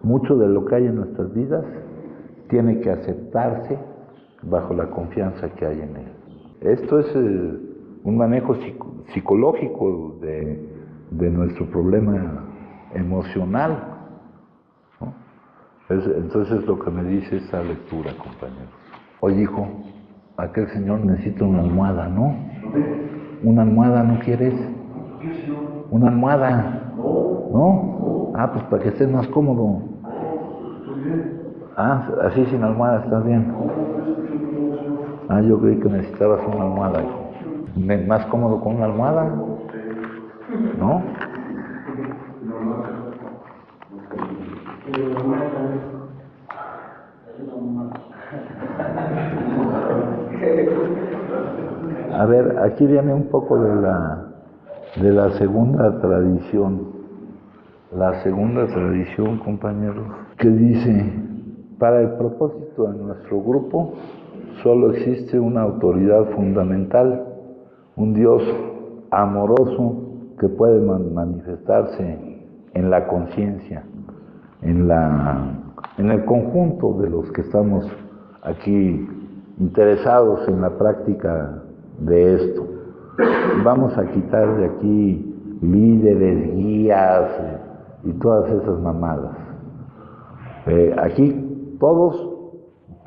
Mucho de lo que hay en nuestras vidas tiene que aceptarse bajo la confianza que hay en Él. Esto es un manejo psicológico de nuestro problema emocional, ¿no? Entonces lo que me dice esta lectura, compañeros. Oye, hijo, aquel señor necesita una almohada, ¿no? ¿Una almohada no quieres? ¿Una almohada? ¿No? Ah, pues para que estés más cómodo. Ah, así sin almohada estás bien. Ah, yo creí que necesitabas una almohada, hijo. ¿Más cómodo con una almohada? ¿No? A ver, aquí viene un poco de la segunda tradición. La segunda tradición, compañeros, que dice, para el propósito de nuestro grupo, solo existe una autoridad fundamental, un Dios amoroso que puede manifestarse en la conciencia, en el conjunto de los que estamos aquí interesados en la práctica de esto. Vamos a quitar de aquí líderes, guías y todas esas mamadas. Aquí todos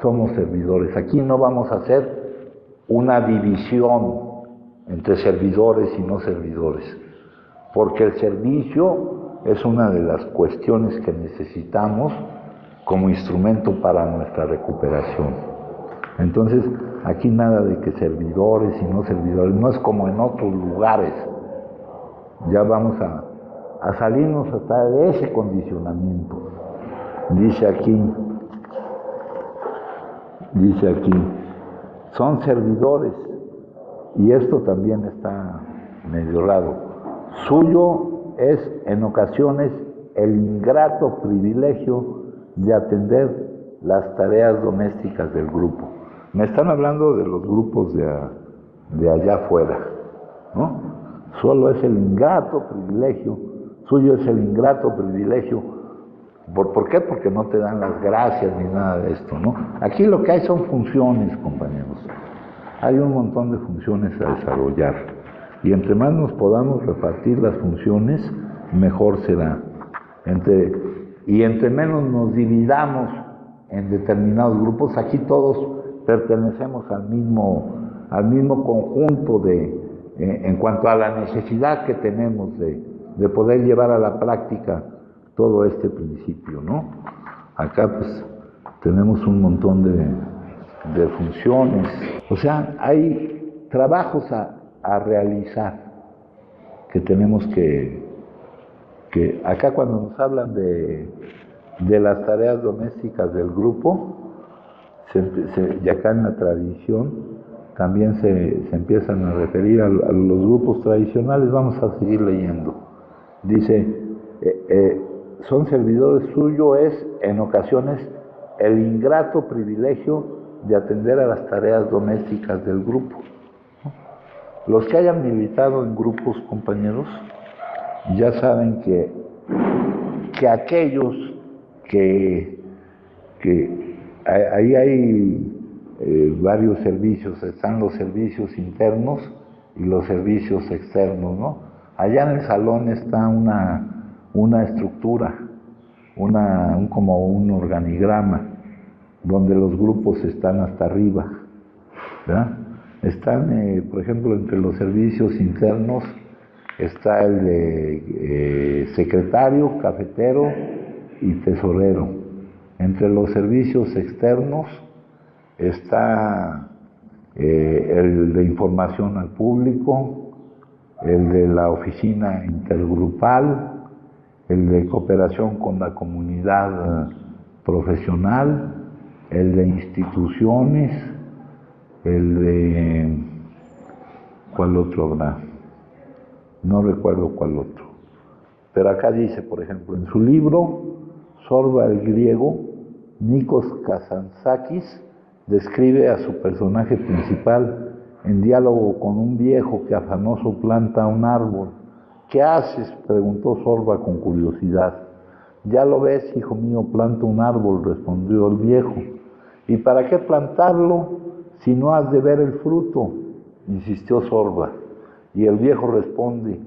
somos servidores. Aquí no vamos a hacer una división entre servidores y no servidores, porque el servicio es una de las cuestiones que necesitamos como instrumento para nuestra recuperación. Entonces, aquí nada de que servidores y no servidores, no es como en otros lugares. Ya vamos a salirnos hasta de ese condicionamiento. Dice aquí, son servidores, y esto también está medio raro. Suyo es en ocasiones el ingrato privilegio de atender las tareas domésticas del grupo. Me están hablando de los grupos de allá afuera, ¿no? Solo es el ingrato privilegio, suyo es el ingrato privilegio. ¿Por qué? Porque no te dan las gracias ni nada de esto, ¿no? Aquí lo que hay son funciones, compañeros. Hay un montón de funciones a desarrollar. Y entre más nos podamos repartir las funciones, mejor será. Entre menos nos dividamos en determinados grupos, aquí todos pertenecemos al mismo conjunto en cuanto a la necesidad que tenemos de poder llevar a la práctica todo este principio, ¿no? Acá pues tenemos un montón de funciones, o sea, hay trabajos a realizar que tenemos que acá cuando nos hablan de las tareas domésticas del grupo, y acá en la tradición también se empiezan a referir a los grupos tradicionales. Vamos a seguir leyendo. Dice, son servidores, suyo es en ocasiones el ingrato privilegio de atender a las tareas domésticas del grupo. Los que hayan militado en grupos, compañeros, ya saben que aquellos que ahí hay varios servicios, están los servicios internos y los servicios externos, ¿no? Allá en el salón está una estructura, como un organigrama, donde los grupos están hasta arriba, ¿verdad? Están, por ejemplo, entre los servicios internos está el de secretario, cafetero y tesorero. Entre los servicios externos está el de información al público, el de la oficina intergrupal, el de cooperación con la comunidad profesional, el de instituciones, el de ¿Cuál otro habrá? No recuerdo cuál otro. Pero acá dice, por ejemplo, en su libro, Sorba el griego, Nikos Kazantzakis describe a su personaje principal en diálogo con un viejo que afanoso planta un árbol. ¿Qué haces?, preguntó Sorba con curiosidad. Ya lo ves, hijo mío, planto un árbol, respondió el viejo. ¿Y para qué plantarlo si no has de ver el fruto?, insistió Sorba. Y el viejo responde,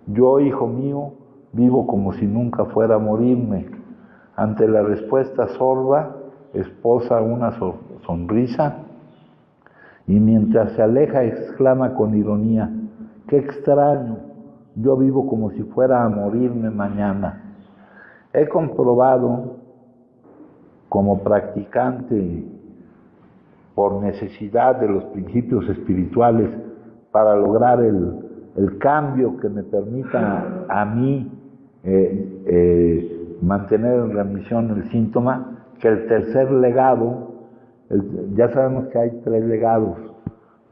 yo, hijo mío, vivo como si nunca fuera a morirme. Ante la respuesta, Sorba esposa una sonrisa y mientras se aleja exclama con ironía, qué extraño, yo vivo como si fuera a morirme mañana. He comprobado como practicante por necesidad de los principios espirituales para lograr el cambio que me permita a mí mantener en remisión el síntoma, que el tercer legado, ya sabemos que hay 3 legados,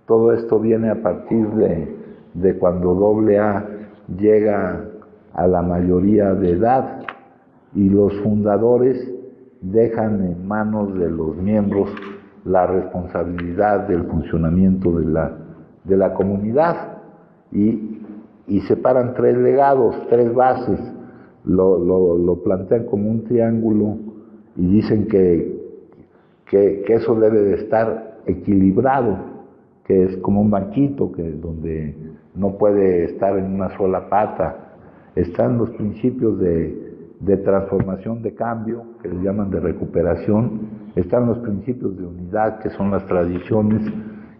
todo esto viene a partir de cuando AA llega a la mayoría de edad y los fundadores dejan en manos de los miembros la responsabilidad del funcionamiento de la comunidad y separan 3 legados, 3 bases, lo plantean como un triángulo y dicen que eso debe de estar equilibrado, que es como un banquito donde no puede estar en una sola pata. Están los principios de transformación, de cambio, que le llaman de recuperación, están los principios de unidad, que son las tradiciones,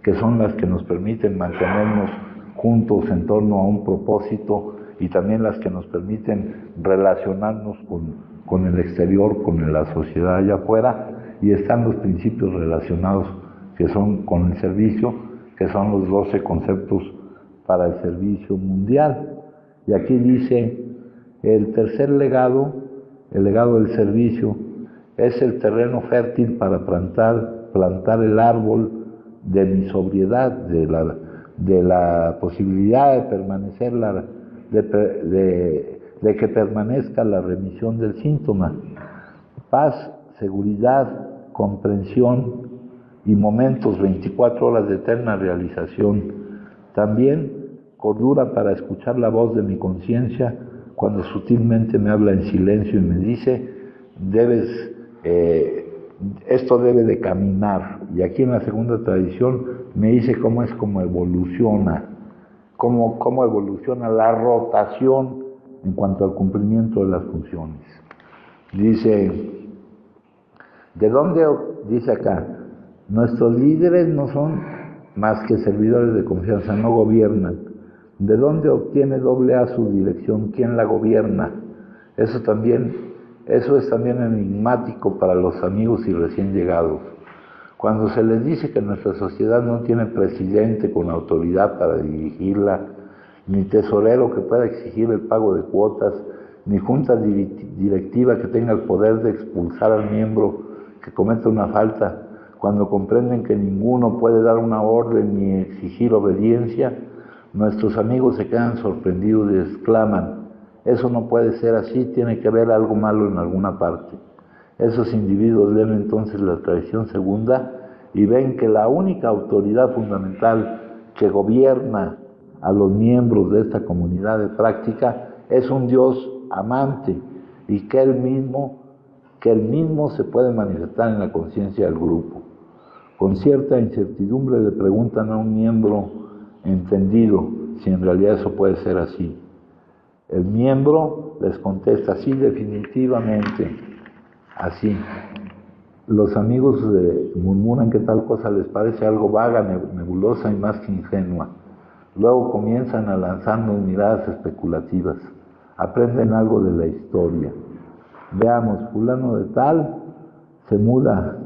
que son las que nos permiten mantenernos juntos en torno a un propósito y también las que nos permiten relacionarnos con el exterior, con la sociedad allá afuera, y están los principios relacionados que son con el servicio, que son los 12 conceptos para el servicio mundial. Y aquí dice, el tercer legado, el legado del servicio, es el terreno fértil para plantar el árbol de mi sobriedad, de la posibilidad de permanecer, de que permanezca la remisión del síntoma. Paz, seguridad, comprensión y momentos, 24 horas de eterna realización. También cordura para escuchar la voz de mi conciencia cuando sutilmente me habla en silencio y me dice, esto debe de caminar. Y aquí en la segunda tradición me dice cómo evoluciona, cómo evoluciona la rotación en cuanto al cumplimiento de las funciones. Dice, ¿de dónde? Dice acá, nuestros líderes no son más que servidores de confianza, no gobiernan. ¿De dónde obtiene AA su dirección? ¿Quién la gobierna? Eso es también enigmático para los amigos y recién llegados. Cuando se les dice que nuestra sociedad no tiene presidente con autoridad para dirigirla, ni tesorero que pueda exigir el pago de cuotas, ni junta directiva que tenga el poder de expulsar al miembro que cometa una falta, cuando comprenden que ninguno puede dar una orden ni exigir obediencia, nuestros amigos se quedan sorprendidos y exclaman, eso no puede ser así, tiene que haber algo malo en alguna parte. Esos individuos leen entonces la tradición segunda y ven que la única autoridad fundamental que gobierna a los miembros de esta comunidad de práctica es un Dios amante y que él mismo se puede manifestar en la conciencia del grupo. Con cierta incertidumbre le preguntan a un miembro entendido si en realidad eso puede ser así. El miembro les contesta, sí, definitivamente, así. Los amigos murmuran que tal cosa les parece algo vaga, nebulosa y más que ingenua. Luego comienzan a lanzarnos miradas especulativas. Aprenden algo de la historia. Veamos, fulano de tal se muda.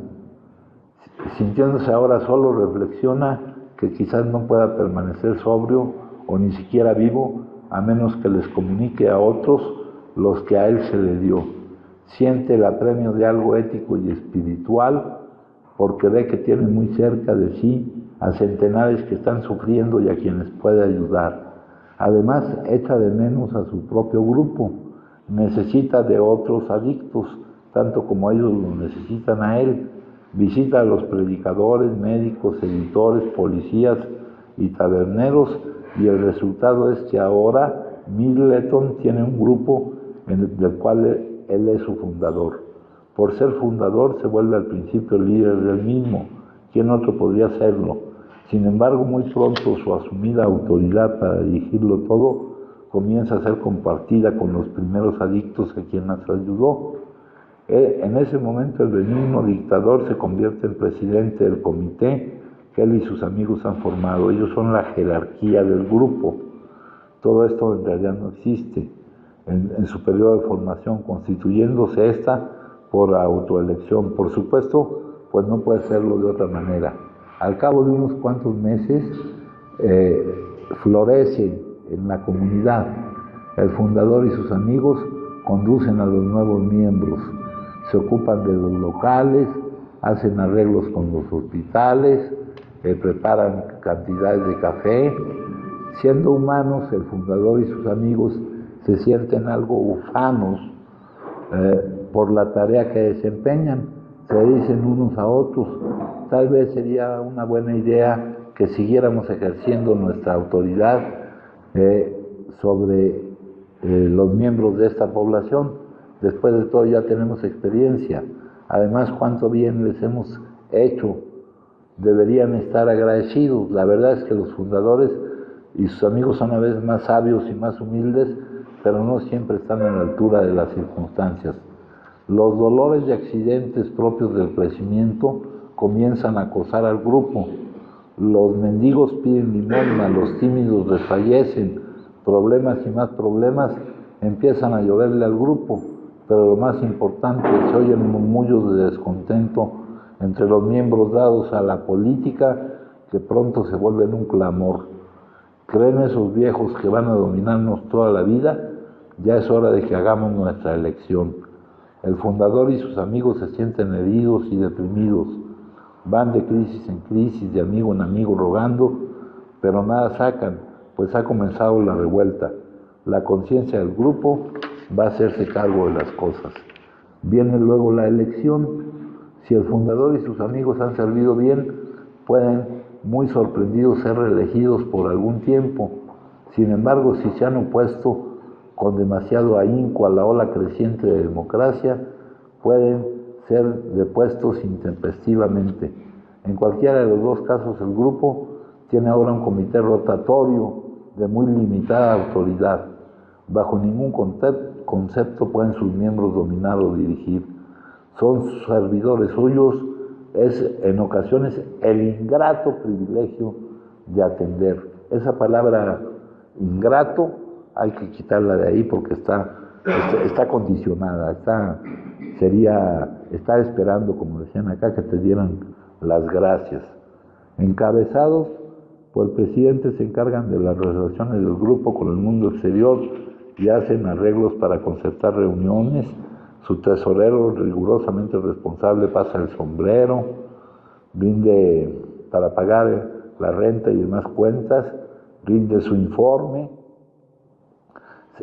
Sintiéndose ahora solo, reflexiona que quizás no pueda permanecer sobrio o ni siquiera vivo, a menos que les comunique a otros los que a él se le dio. Siente el apremio de algo ético y espiritual porque ve que tiene muy cerca de sí a centenares que están sufriendo y a quienes puede ayudar. Además, echa de menos a su propio grupo, necesita de otros adictos, tanto como ellos lo necesitan a él. Visita a los predicadores, médicos, editores, policías y taberneros, y el resultado es que ahora Middleton tiene un grupo del cual él es su fundador. Por ser fundador se vuelve al principio líder del mismo. ¿Quién otro podría serlo? Sin embargo, muy pronto su asumida autoridad para dirigirlo todo comienza a ser compartida con los primeros adictos a quienes ayudó. En ese momento el benigno dictador se convierte en presidente del comité que él y sus amigos han formado. Ellos son la jerarquía del grupo. Todo esto en realidad no existe en su periodo de formación, constituyéndose esta por autoelección. Por supuesto, pues no puede serlo de otra manera. Al cabo de unos cuantos meses, florece en la comunidad. El fundador y sus amigos conducen a los nuevos miembros, se ocupan de los locales, hacen arreglos con los hospitales, preparan cantidades de café. Siendo humanos, el fundador y sus amigos se sienten algo ufanos por la tarea que desempeñan. Se dicen unos a otros, tal vez sería una buena idea que siguiéramos ejerciendo nuestra autoridad sobre los miembros de esta población. Después de todo ya tenemos experiencia. Además, cuánto bien les hemos hecho. Deberían estar agradecidos. La verdad es que los fundadores y sus amigos son a veces más sabios y más humildes, pero no siempre están a la altura de las circunstancias. Los dolores y accidentes propios del crecimiento comienzan a acosar al grupo. Los mendigos piden limosna, los tímidos desfallecen, problemas y más problemas empiezan a lloverle al grupo, pero lo más importante, se oyen murmullos de descontento entre los miembros dados a la política que pronto se vuelven un clamor. ¿Creen esos viejos que van a dominarnos toda la vida? Ya es hora de que hagamos nuestra elección. El fundador y sus amigos se sienten heridos y deprimidos. Van de crisis en crisis, de amigo en amigo rogando, pero nada sacan, pues ha comenzado la revuelta. La conciencia del grupo va a hacerse cargo de las cosas. Viene luego la elección. Si el fundador y sus amigos han servido bien, pueden, muy sorprendidos, ser reelegidos por algún tiempo. Sin embargo, si se han opuesto con demasiado ahínco a la ola creciente de democracia, pueden ser depuestos intempestivamente. En cualquiera de los dos casos, el grupo tiene ahora un comité rotatorio de muy limitada autoridad. Bajo ningún concepto pueden sus miembros dominar o dirigir. Son servidores suyos, es en ocasiones el ingrato privilegio de atender. Esa palabra ingrato hay que quitarla de ahí porque está condicionada, está esperando, como decían acá, que te dieran las gracias. Encabezados por el presidente se encargan de las relaciones del grupo con el mundo exterior y hacen arreglos para concertar reuniones. Su tesorero, rigurosamente responsable, pasa el sombrero, rinde para pagar la renta y demás cuentas, rinde su informe.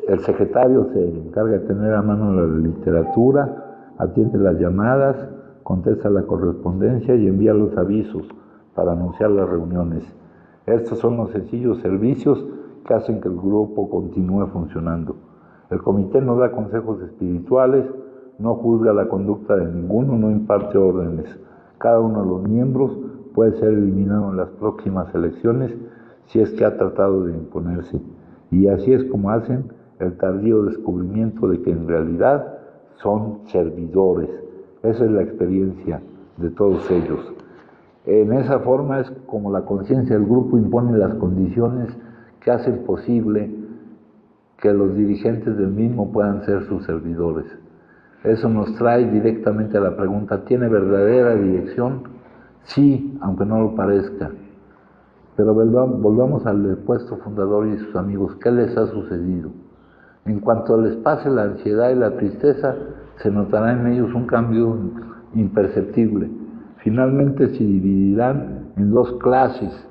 El secretario se encarga de tener a mano la literatura, atiende las llamadas, contesta la correspondencia y envía los avisos para anunciar las reuniones. Estos son los sencillos servicios que hacen que el grupo continúe funcionando. El comité no da consejos espirituales, no juzga la conducta de ninguno, no imparte órdenes. Cada uno de los miembros puede ser eliminado en las próximas elecciones si es que ha tratado de imponerse. Y así es como hacen el tardío descubrimiento de que en realidad son servidores. Esa es la experiencia de todos ellos. En esa forma es como la conciencia del grupo impone las condiciones que hacen posible que los dirigentes del mismo puedan ser sus servidores. Eso nos trae directamente a la pregunta, ¿tiene verdadera dirección? Sí, aunque no lo parezca. Pero volvamos al depuesto fundador y sus amigos. ¿Qué les ha sucedido? En cuanto les pase la ansiedad y la tristeza, se notará en ellos un cambio imperceptible. Finalmente se dividirán en dos clases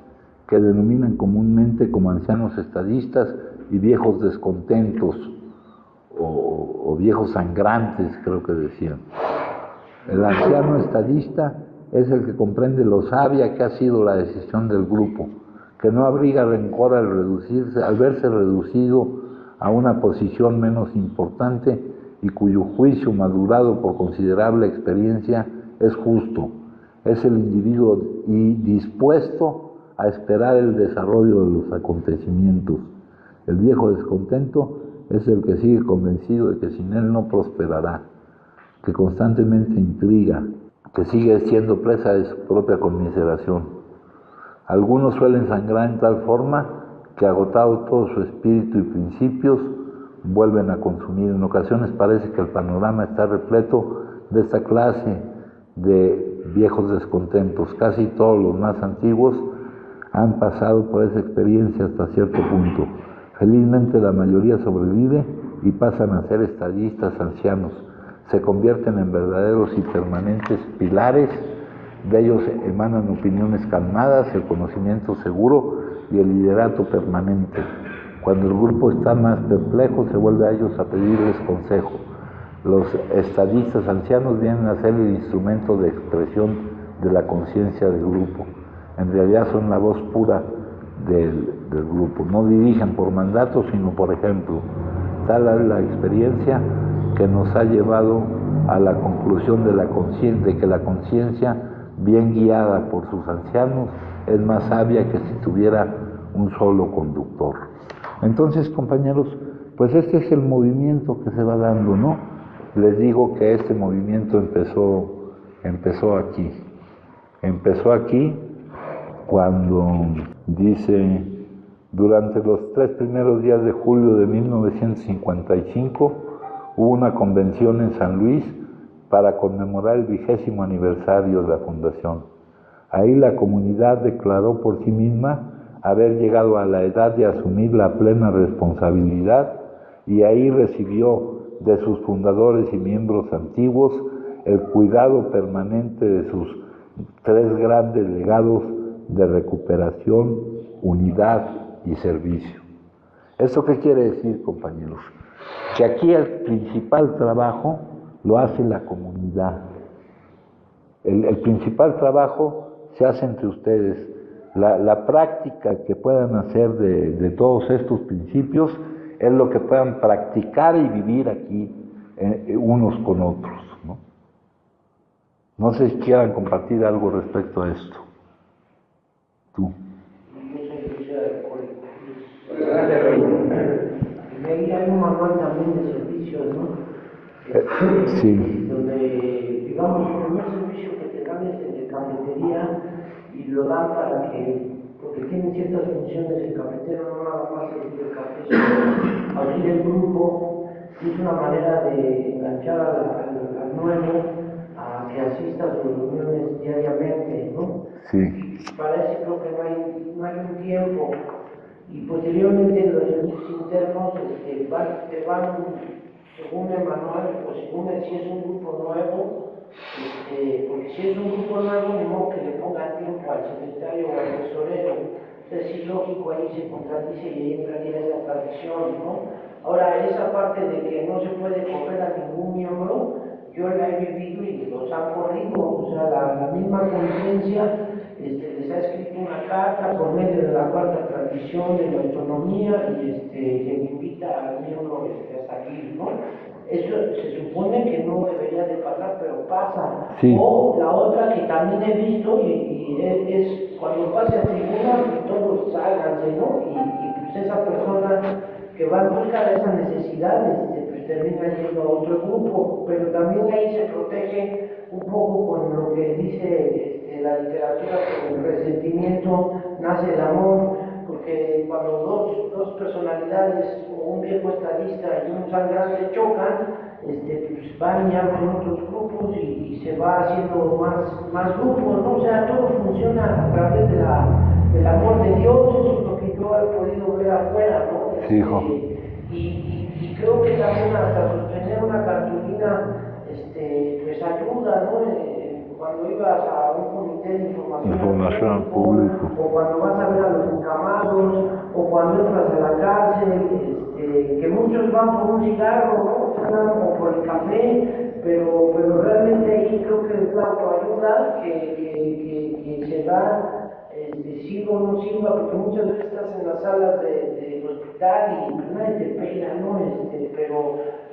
que denominan comúnmente como ancianos estadistas y viejos descontentos, o viejos sangrantes, creo que decían. El anciano estadista es el que comprende lo sabia que ha sido la decisión del grupo, que no abriga rencor al verse reducido a una posición menos importante y cuyo juicio madurado por considerable experiencia es justo. Es el individuo dispuesto a esperar el desarrollo de los acontecimientos. El viejo descontento es el que sigue convencido de que sin él no prosperará, que constantemente intriga, que sigue siendo presa de su propia conmiseración. Algunos suelen sangrar en tal forma que, agotado todo su espíritu y principios, vuelven a consumir. En ocasiones parece que el panorama está repleto de esta clase de viejos descontentos. Casi todos los más antiguos han pasado por esa experiencia hasta cierto punto. Felizmente la mayoría sobrevive y pasan a ser estadistas ancianos. Se convierten en verdaderos y permanentes pilares. De ellos emanan opiniones calmadas, el conocimiento seguro y el liderato permanente. Cuando el grupo está más perplejo, se vuelve a ellos a pedirles consejo. Los estadistas ancianos vienen a ser el instrumento de expresión de la conciencia del grupo. En realidad son la voz pura del grupo. No dirigen por mandato, sino por ejemplo. Tal es la experiencia que nos ha llevado a la conclusión de que la conciencia, bien guiada por sus ancianos, es más sabia que si tuviera un solo conductor. Entonces, compañeros, pues este es el movimiento que se va dando, ¿no? Les digo que este movimiento empezó aquí. Empezó aquí cuando dice: durante los 3 primeros días de julio de 1955 hubo una convención en San Luis para conmemorar el 20º aniversario de la fundación. Ahí la comunidad declaró por sí misma haber llegado a la edad de asumir la plena responsabilidad, y ahí recibió de sus fundadores y miembros antiguos el cuidado permanente de sus 3 grandes legados de recuperación, unidad y servicio. ¿Esto qué quiere decir, compañeros? Que aquí el principal trabajo lo hace la comunidad. El principal trabajo se hace entre ustedes. La práctica que puedan hacer de todos estos principios es lo que puedan practicar y vivir aquí unos con otros, ¿no? No sé si quieran compartir algo respecto a esto. Tú. Y ahí hay un manual también de servicios, ¿no? Sí. Donde, digamos, el primer servicio que te dan es el de cafetería, y lo dan para que, porque tienen ciertas funciones, el cafetero no nada más el café, sino abrir el grupo. Es una manera de enganchar al nuevo a que asista a sus reuniones diariamente, ¿no? Sí. Para eso creo que no hay un tiempo. Y posteriormente los servicios internos te van, según el manual, o según si es un grupo nuevo, porque si es un grupo nuevo, ni modo que le pongan tiempo al secretario o al tesorero. Entonces, sí, lógico, ahí se contradice y ahí entraría esa tradición, ¿no? Ahora, esa parte de que no se puede correr a ningún miembro, yo la he vivido y los han corrido. O sea, la misma conciencia les ha escrito una carta por medio de la cuarta tradición de la autonomía, y que invita al miembro a salir, ¿no? Eso se supone que no debería de pasar, pero pasa. Sí. O la otra que también he visto, y es cuando pase a tribuna, pues todos sálganse, ¿no? Y pues esa persona que va en busca de esa necesidad, pues termina yendo a otro grupo. Pero también ahí se protege un poco con lo que dice la literatura, que el resentimiento nace el amor, porque cuando dos personalidades, como un viejo estadista y un sangrante, chocan, pues van y abren otros grupos y se va haciendo más grupos, ¿no? O sea, todo funciona a través del amor de Dios. Eso es lo que yo he podido ver afuera, ¿no? Sí, hijo. Y creo que también hasta sostener una cartulina pues ayuda, ¿no? cuando ibas a un comité de información público, o cuando vas a ver a los encamados, o cuando entras a la cárcel, que muchos van por un cigarro, ¿no? O por el café, pero realmente ahí creo que es la autoayuda que se da, sirva o no sirva, porque muchas veces estás en las salas del hospital y pues nadie te pela, ¿no?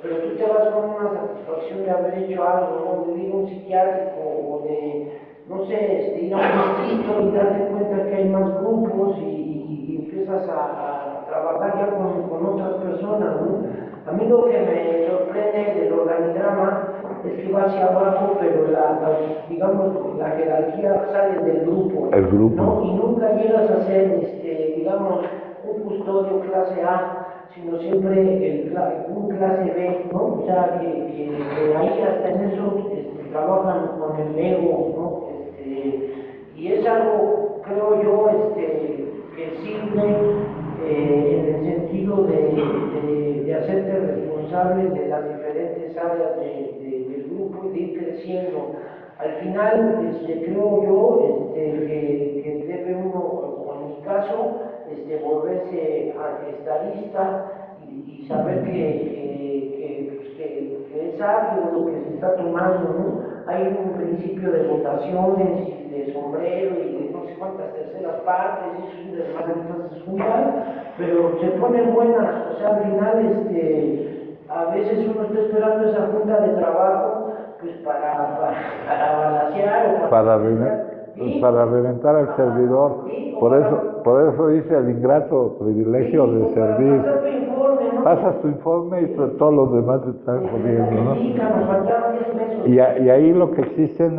Pero tú te vas con una satisfacción de haber hecho algo, ¿no? De ir a un psiquiátrico o de, no sé, ir a un distrito y darte cuenta que hay más grupos y empiezas a trabajar ya con otras personas, ¿no? A mí lo que me sorprende del organigrama es que va hacia abajo, pero digamos, la jerarquía sale del grupo, el grupo, ¿no? Y nunca llegas a ser, digamos, un custodio clase A, sino siempre un clase B, ¿no? O sea, que ahí hasta en eso trabajan con el ego, ¿no? Y es algo, creo yo, que sirve en el sentido de hacerte responsable de las diferentes áreas del grupo y de ir creciendo. Al final, creo yo que debe uno, o en mi caso, volverse estadista y saber que es sabio lo que se está tomando, ¿no? Hay un principio de votaciones y de sombrero y de no sé cuántas terceras partes, y eso es un desmadre, entonces juntan, pero se ponen buenas, o sea, al final, a veces uno está esperando esa junta de trabajo, pues para balancear o para reventar al servidor. Sí, Por eso dice el ingrato privilegio sí, de servir. pasar tu informe, ¿no? Pasas tu informe y todos los demás te están jodiendo, ¿no? Nos faltaron 10 pesos. Y ahí lo que existen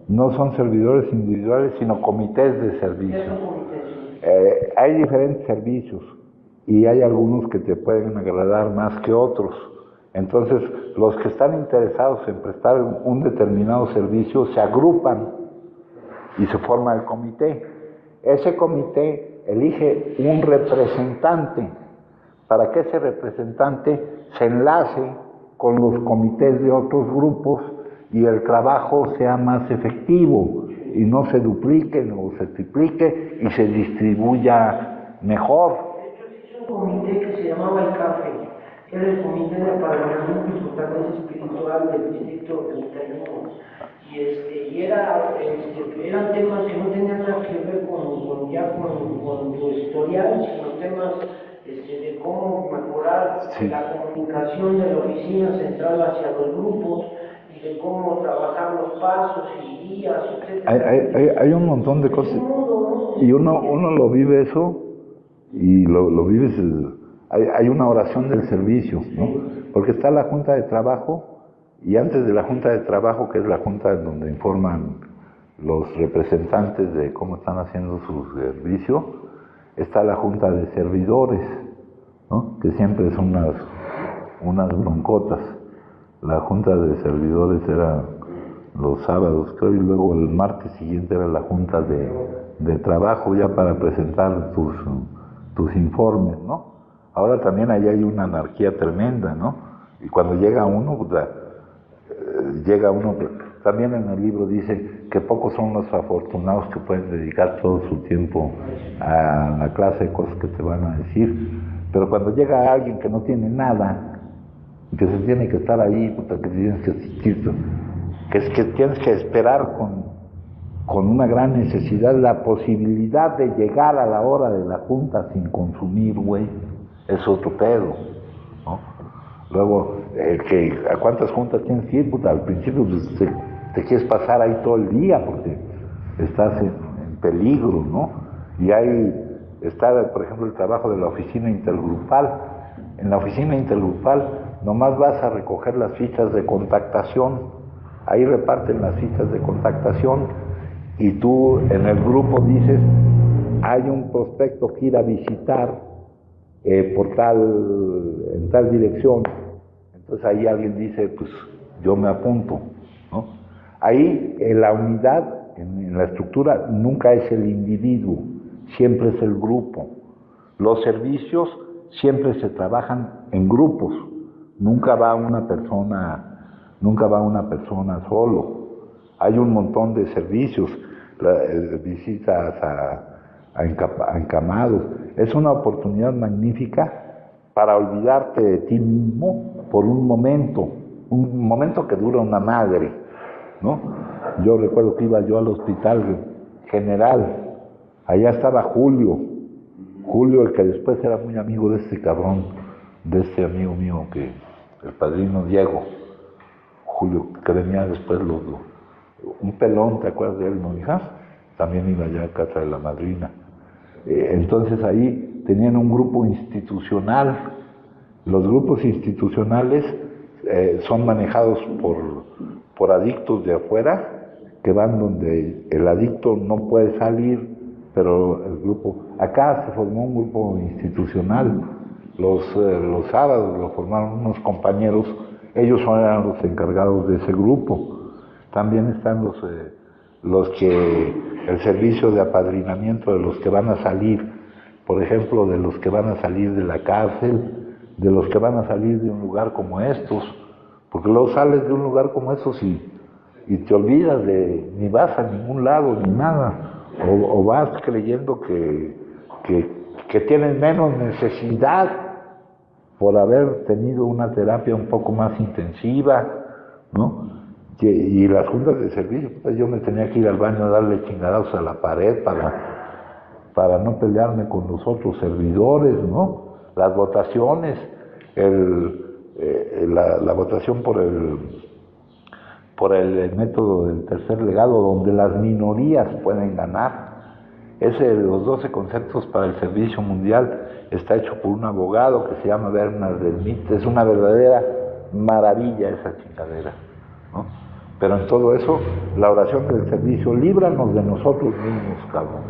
no son servidores individuales, sino comités de servicio. Hay diferentes servicios y hay algunos que te pueden agradar más que otros. Entonces, los que están interesados en prestar un determinado servicio se agrupan y se forma el comité. Ese comité elige un representante para que ese representante se enlace con los comités de otros grupos y el trabajo sea más efectivo y no se duplique o se triplique y se distribuya mejor. De hecho, se hizo un comité que se llamaba el CAFE, que era el Comité de Apadrinamiento y Fortaleza Espiritual del Distrito 31. Y eran temas que no tenían nada que ver con tu historial, sino temas de cómo mejorar la comunicación de la oficina central hacia los grupos y de cómo trabajar los pasos y guías, etc. Hay un montón de cosas y uno lo vive eso y lo vives. Hay una oración del servicio, ¿no? Porque está la junta de trabajo y antes de la junta de trabajo, que es la junta en donde informan los representantes de cómo están haciendo su servicio, está la junta de servidores, ¿no? Que siempre son unas broncotas. La junta de servidores era los sábados, creo, y luego el martes siguiente era la junta de trabajo ya para presentar tus informes, ¿no? Ahora también ahí hay una anarquía tremenda, ¿no? Y cuando llega uno, también en el libro dice que pocos son los afortunados que pueden dedicar todo su tiempo a la clase de cosas que te van a decir, pero cuando llega alguien que no tiene nada, que se tiene que estar ahí, que tienes que asistir, que tienes que esperar con una gran necesidad la posibilidad de llegar a la hora de la junta sin consumir, güey, es otro pedo, ¿no? Luego, ¿a cuántas juntas tienes que ir? Al principio pues, te quieres pasar ahí todo el día porque estás en peligro, ¿no? Y está, por ejemplo, el trabajo de la oficina intergrupal. En la oficina intergrupal nomás vas a recoger las fichas de contactación, ahí reparten las fichas de contactación y tú en el grupo dices, hay un prospecto que ir a visitar en tal dirección. Entonces ahí alguien dice, pues yo me apunto, ¿no? Ahí en la unidad, en la estructura, nunca es el individuo, siempre es el grupo. Los servicios siempre se trabajan en grupos, nunca va una persona solo. Hay un montón de servicios, visitas a encamados. Es una oportunidad magnífica para olvidarte de ti mismo por un momento que dura una madre, ¿no? Yo recuerdo que iba yo al Hospital General, allá estaba Julio, el que después era muy amigo de este cabrón, de este amigo mío, el padrino Diego, Julio, que venía después un pelón, ¿te acuerdas de él, no, hija? También iba allá a casa de la madrina. Entonces ahí tenían un grupo institucional. Los grupos institucionales son manejados por adictos de afuera, que van donde el adicto no puede salir, pero el grupo... Acá se formó un grupo institucional, los sábados lo formaron unos compañeros, ellos eran los encargados de ese grupo. También están el servicio de apadrinamiento de los que van a salir, por ejemplo, de los que van a salir de la cárcel, de los que van a salir de un lugar como estos, porque luego sales de un lugar como estos y te olvidas ni vas a ningún lado, ni nada, o vas creyendo que tienes menos necesidad por haber tenido una terapia un poco más intensiva, ¿no? Y las juntas de servicio, pues yo me tenía que ir al baño a darle chingadazos a la pared para no pelearme con los otros servidores, ¿no? Las votaciones, la votación por el método del tercer legado, donde las minorías pueden ganar. Los 12 conceptos para el servicio mundial está hecho por un abogado que se llama Bernard Delmit. Es una verdadera maravilla esa chingadera, ¿no? Pero en todo eso, la oración del servicio, líbranos de nosotros mismos, cabrón,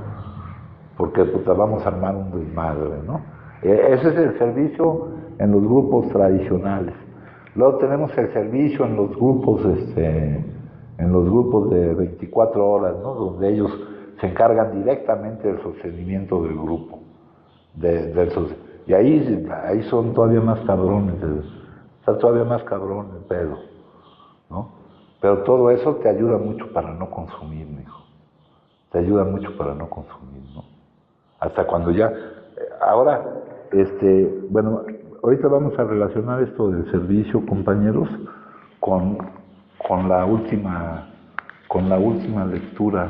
porque puta, vamos a armar un desmadre, ¿no? Ese es el servicio en los grupos tradicionales. Luego tenemos el servicio en los grupos de 24 horas, ¿no? Donde ellos se encargan directamente del sostenimiento del grupo. Y ahí son todavía más cabrones, está todavía más cabrón el pedo, ¿no? Pero todo eso te ayuda mucho para no consumir, mijo. Te ayuda mucho para no consumir, ¿no? Hasta cuando ya... Ahora, bueno, ahorita vamos a relacionar esto del servicio, compañeros, con la última lectura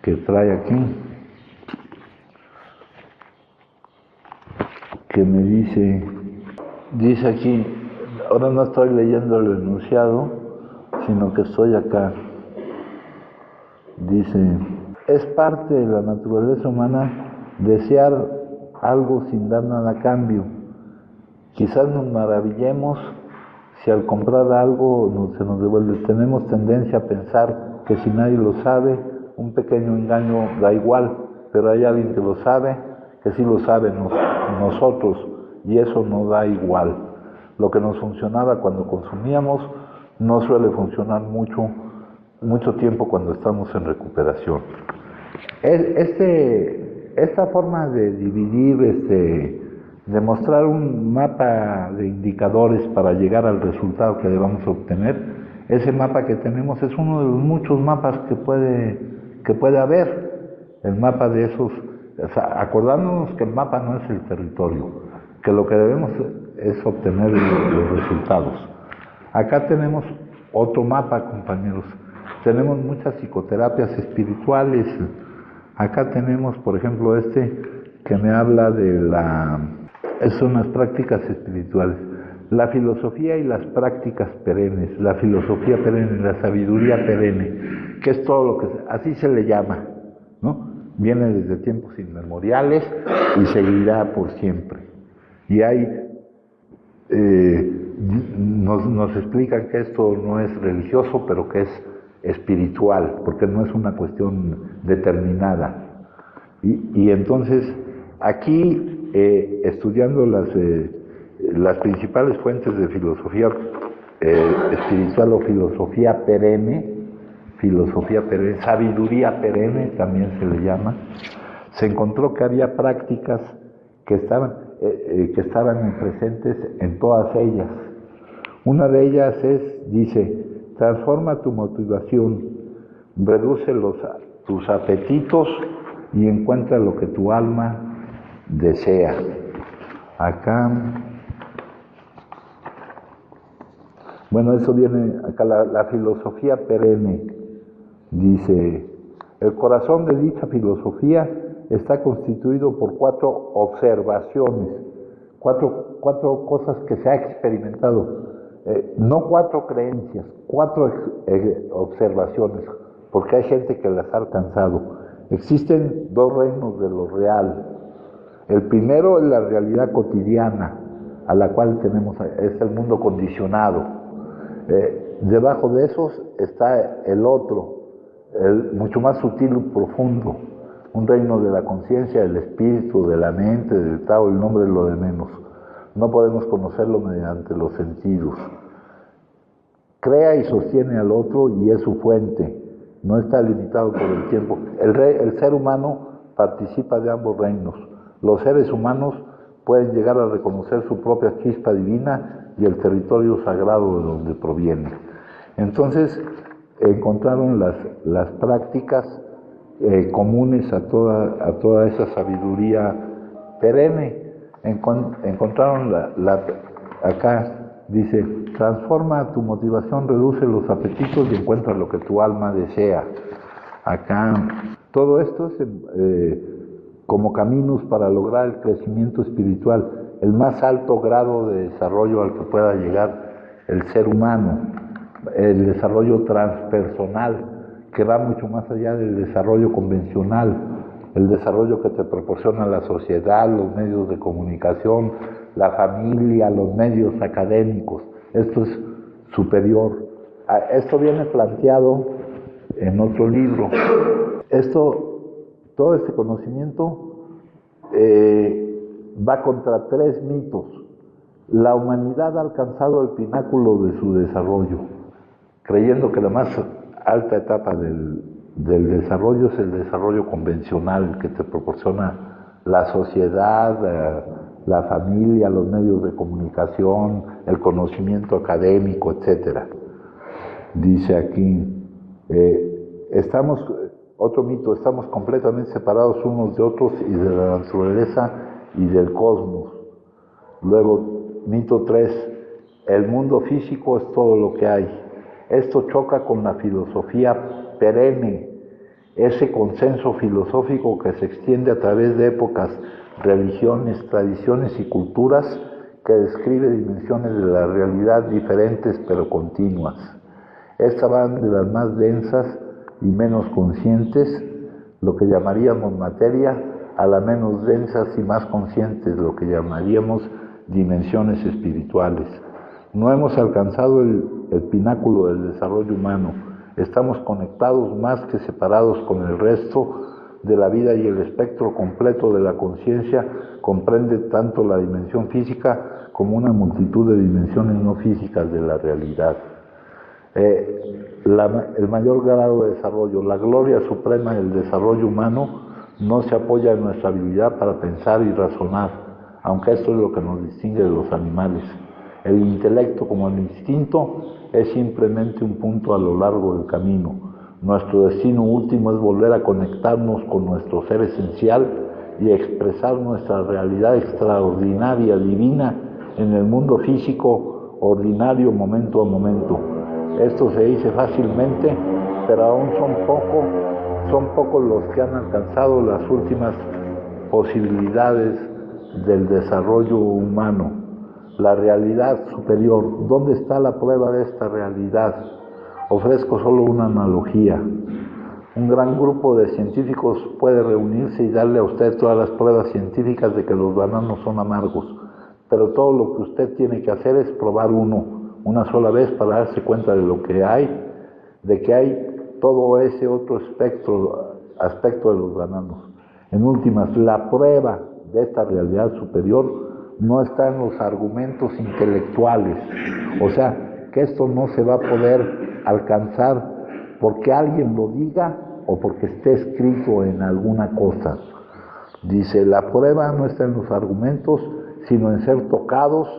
que trae aquí, que me dice aquí, ahora no estoy leyendo el enunciado, sino que estoy acá. Dice, es parte de la naturaleza humana desear algo sin dar nada a cambio. Quizás nos maravillemos si al comprar algo se nos devuelve. Tenemos tendencia a pensar que si nadie lo sabe, un pequeño engaño da igual, pero hay alguien que lo sabe, que sí lo sabe, nosotros, y eso no da igual. Lo que nos funcionaba cuando consumíamos no suele funcionar mucho tiempo cuando estamos en recuperación. Esta forma de dividir, de mostrar un mapa de indicadores para llegar al resultado que debamos obtener, ese mapa que tenemos es uno de los muchos mapas que puede haber. El mapa de esos, o sea, acordándonos que el mapa no es el territorio, que lo que debemos es obtener los resultados. Acá tenemos otro mapa, compañeros. Tenemos muchas psicoterapias espirituales. Acá tenemos, por ejemplo, que me habla son las prácticas espirituales. La filosofía y las prácticas perennes, la filosofía perenne, la sabiduría perenne, que es todo lo que así se le llama, ¿no? Viene desde tiempos inmemoriales y seguirá por siempre. Y nos explican que esto no es religioso, pero que es espiritual, porque no es una cuestión determinada. Y entonces, aquí, estudiando las principales fuentes de filosofía espiritual o filosofía perenne, sabiduría perenne también se le llama, se encontró que había prácticas que estaban presentes en todas ellas. Una de ellas dice, transforma tu motivación, reduce tus apetitos y encuentra lo que tu alma desea. Acá, bueno, eso viene acá, la filosofía perenne, dice, el corazón de dicha filosofía está constituido por 4 observaciones, cuatro cosas que se ha experimentado, no 4 creencias, 4 observaciones, porque hay gente que las ha alcanzado. Existen 2 reinos de lo real. El primero es la realidad cotidiana, a la cual es el mundo condicionado. Debajo de esos está el otro, mucho más sutil y profundo, un reino de la conciencia, del espíritu, de la mente, del Tao, el nombre es lo de menos. No podemos conocerlo mediante los sentidos. Crea y sostiene al otro y es su fuente, no está limitado por el tiempo. El ser humano participa de ambos reinos. Los seres humanos pueden llegar a reconocer su propia chispa divina y el territorio sagrado de donde proviene. Entonces, encontraron las prácticas comunes a toda esa sabiduría perenne. Encontraron acá dice, transforma tu motivación, reduce los apetitos y encuentra lo que tu alma desea. Acá, todo esto es como caminos para lograr el crecimiento espiritual, el más alto grado de desarrollo al que pueda llegar el ser humano, el desarrollo transpersonal, que va mucho más allá del desarrollo convencional, el desarrollo que te proporciona la sociedad, los medios de comunicación, la familia, los medios académicos. Esto es superior. Esto viene planteado en otro libro. Todo este conocimiento va contra 3 mitos. La humanidad ha alcanzado el pináculo de su desarrollo, creyendo que la más alta etapa del desarrollo es el desarrollo convencional que te proporciona la sociedad, la familia, los medios de comunicación, el conocimiento académico, etc. Dice aquí, otro mito, estamos completamente separados unos de otros y de la naturaleza y del cosmos. Luego, mito 3, el mundo físico es todo lo que hay. Esto choca con la filosofía perenne, ese consenso filosófico que se extiende a través de épocas, religiones, tradiciones y culturas, que describe dimensiones de la realidad diferentes pero continuas. Estas van de las más densas y menos conscientes, lo que llamaríamos materia, a las menos densas y más conscientes, lo que llamaríamos dimensiones espirituales. No hemos alcanzado el pináculo del desarrollo humano. Estamos conectados más que separados con el resto de la vida, y el espectro completo de la conciencia comprende tanto la dimensión física como una multitud de dimensiones no físicas de la realidad. El mayor grado de desarrollo, la gloria suprema del desarrollo humano, no se apoya en nuestra habilidad para pensar y razonar, aunque esto es lo que nos distingue de los animales. El intelecto, como el instinto, es simplemente un punto a lo largo del camino. Nuestro destino último es volver a conectarnos con nuestro ser esencial y expresar nuestra realidad extraordinaria, divina, en el mundo físico ordinario, momento a momento. Esto se dice fácilmente, pero aún son pocos los que han alcanzado las últimas posibilidades del desarrollo humano. La realidad superior, ¿dónde está la prueba de esta realidad? Ofrezco solo una analogía. Un gran grupo de científicos puede reunirse y darle a usted todas las pruebas científicas de que los bananos son amargos, pero todo lo que usted tiene que hacer es probar una sola vez para darse cuenta de lo que hay, de que hay todo ese otro aspecto de los bananos. En últimas, la prueba de esta realidad superior no está en los argumentos intelectuales, o sea, que esto no se va a poder alcanzar porque alguien lo diga o porque esté escrito en alguna cosa. Dice, la prueba no está en los argumentos, sino en ser tocados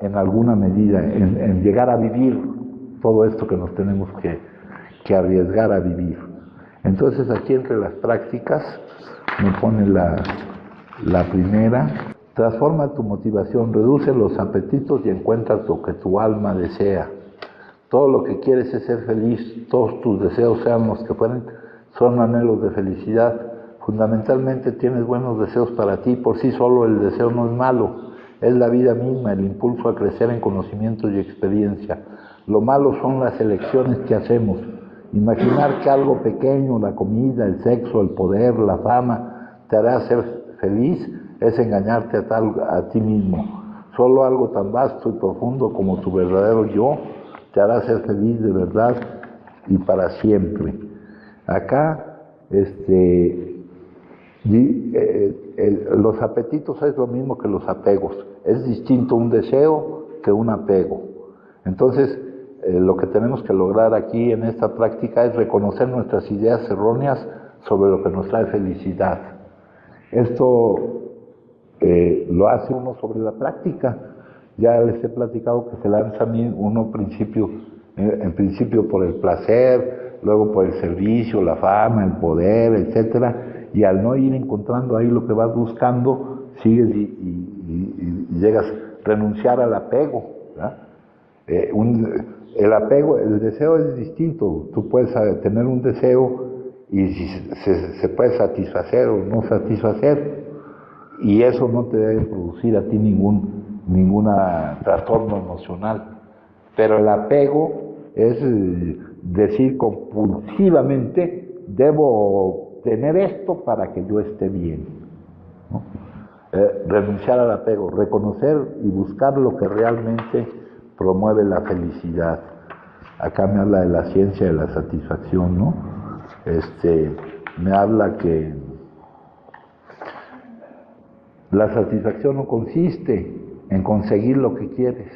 en alguna medida, en llegar a vivir. todo esto que nos tenemos que arriesgar a vivir. Entonces aquí entre las prácticas me pone la primera: transforma tu motivación, reduce los apetitos y encuentra lo que tu alma desea. Todo lo que quieres es ser feliz, todos tus deseos, sean los que fueren, son anhelos de felicidad. Fundamentalmente tienes buenos deseos para ti, por sí solo el deseo no es malo, es la vida misma, el impulso a crecer en conocimiento y experiencia. Lo malo son las elecciones que hacemos. Imaginar que algo pequeño, la comida, el sexo, el poder, la fama, te hará ser feliz, es engañarte a ti mismo. Solo algo tan vasto y profundo como tu verdadero yo te hará ser feliz de verdad y para siempre. Acá, los apetitos es lo mismo que los apegos. Es distinto un deseo que un apego. Entonces, lo que tenemos que lograr aquí en esta práctica es reconocer nuestras ideas erróneas sobre lo que nos trae felicidad. Esto lo hace uno sobre la práctica. Ya les he platicado que se lanza uno en principio por el placer, luego por el servicio, la fama, el poder, etcétera, y al no ir encontrando ahí lo que vas buscando, sigues y llegas a renunciar al apego, ¿verdad? El apego, el deseo es distinto. Tú puedes tener un deseo y se puede satisfacer o no satisfacer, y eso no te debe producir a ti ningún trastorno emocional. Pero el apego es decir compulsivamente, debo tener esto para que yo esté bien, ¿no? Renunciar al apego, reconocer y buscar lo que realmente promueve la felicidad. Acá me habla de la ciencia de la satisfacción, ¿no? Me habla que la satisfacción no consiste en conseguir lo que quieres,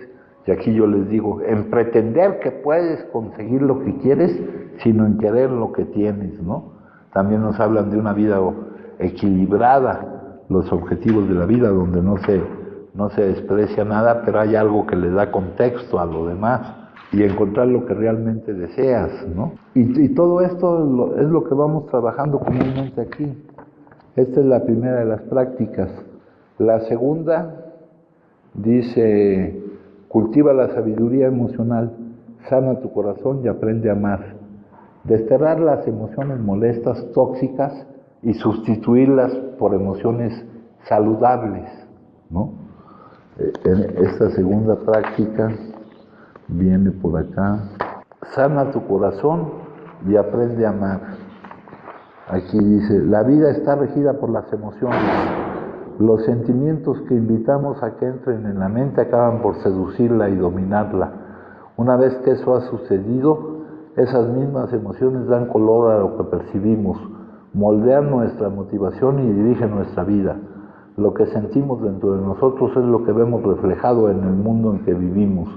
y aquí yo les digo, en pretender que puedes conseguir lo que quieres, sino en querer lo que tienes, ¿no? También nos hablan de una vida equilibrada, los objetivos de la vida, donde no se desprecia nada, pero hay algo que le da contexto a lo demás, y encontrar lo que realmente deseas, ¿no? Y todo esto es lo que vamos trabajando comúnmente aquí. Esta es la primera de las prácticas. La segunda dice: cultiva la sabiduría emocional, sana tu corazón y aprende a amar. Desterrar las emociones molestas, tóxicas, y sustituirlas por emociones saludables, ¿no? En esta segunda práctica viene por acá: sana tu corazón y aprende a amar. Aquí dice: la vida está regida por las emociones. Los sentimientos que invitamos a que entren en la mente acaban por seducirla y dominarla. Una vez que eso ha sucedido, esas mismas emociones dan color a lo que percibimos, moldean nuestra motivación y dirigen nuestra vida. Lo que sentimos dentro de nosotros es lo que vemos reflejado en el mundo en que vivimos.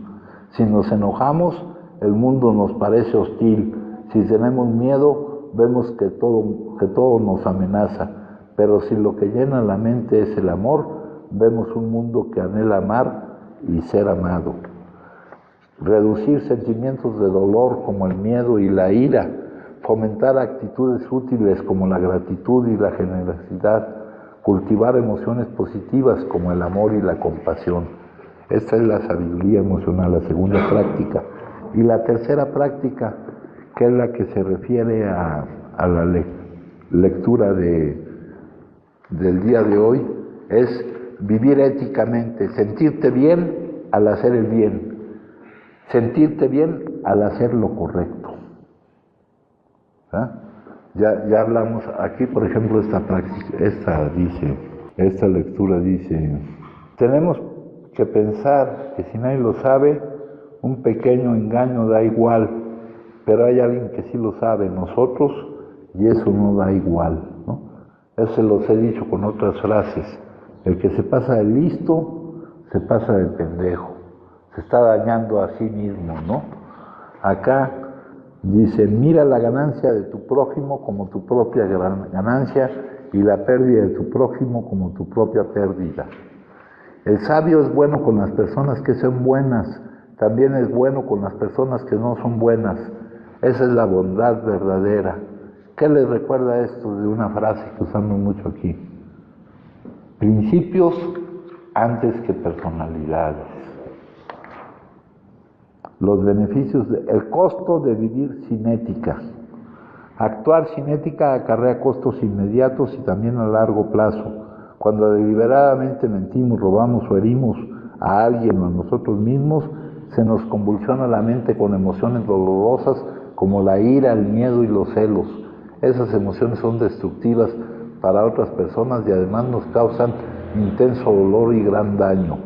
Si nos enojamos, el mundo nos parece hostil. Si tenemos miedo, vemos que todo nos amenaza. Pero si lo que llena la mente es el amor, vemos un mundo que anhela amar y ser amado. Reducir sentimientos de dolor como el miedo y la ira, fomentar actitudes útiles como la gratitud y la generosidad, cultivar emociones positivas como el amor y la compasión. Esta es la sabiduría emocional, la segunda práctica. Y la tercera práctica, que es la que se refiere a la lectura del día de hoy, es vivir éticamente, sentirte bien al hacer el bien, sentirte bien al hacer lo correcto. ¿Ah? Ya hablamos aquí, por ejemplo, esta lectura dice: tenemos que pensar que si nadie lo sabe, un pequeño engaño da igual, pero hay alguien que sí lo sabe, nosotros, y eso no da igual, ¿no? Eso se los he dicho con otras frases: el que se pasa de listo, se pasa de pendejo, se está dañando a sí mismo, ¿no? Acá dice: mira la ganancia de tu prójimo como tu propia ganancia y la pérdida de tu prójimo como tu propia pérdida. El sabio es bueno con las personas que son buenas, También es bueno con las personas que no son buenas. Esa es la bondad verdadera. ¿Qué les recuerda esto de una frase que usamos mucho aquí? Principios antes que personalidades. Los beneficios, el costo de vivir sin ética. Actuar sin ética acarrea costos inmediatos y también a largo plazo. Cuando deliberadamente mentimos, robamos o herimos a alguien o a nosotros mismos, se nos convulsiona la mente con emociones dolorosas como la ira, el miedo y los celos. Esas emociones son destructivas para otras personas y además nos causan intenso dolor y gran daño.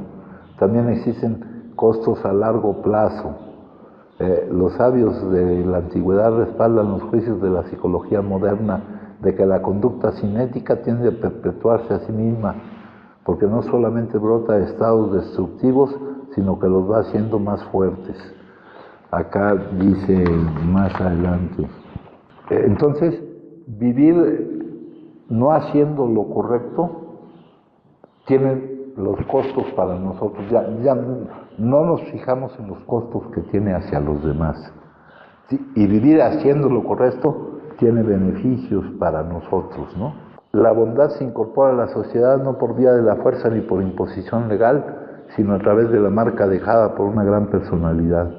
También existen costos a largo plazo. Los sabios de la antigüedad respaldan los juicios de la psicología moderna de que la conducta sin ética tiende a perpetuarse a sí misma, porque no solamente brota de estados destructivos, sino que los va haciendo más fuertes. Acá dice más adelante. Entonces, vivir no haciendo lo correcto tiene los costos para nosotros. Ya no nos fijamos en los costos que tiene hacia los demás. Y vivir haciendo lo correcto tiene beneficios para nosotros, ¿no? La bondad se incorpora a la sociedad no por vía de la fuerza ni por imposición legal, sino a través de la marca dejada por una gran personalidad.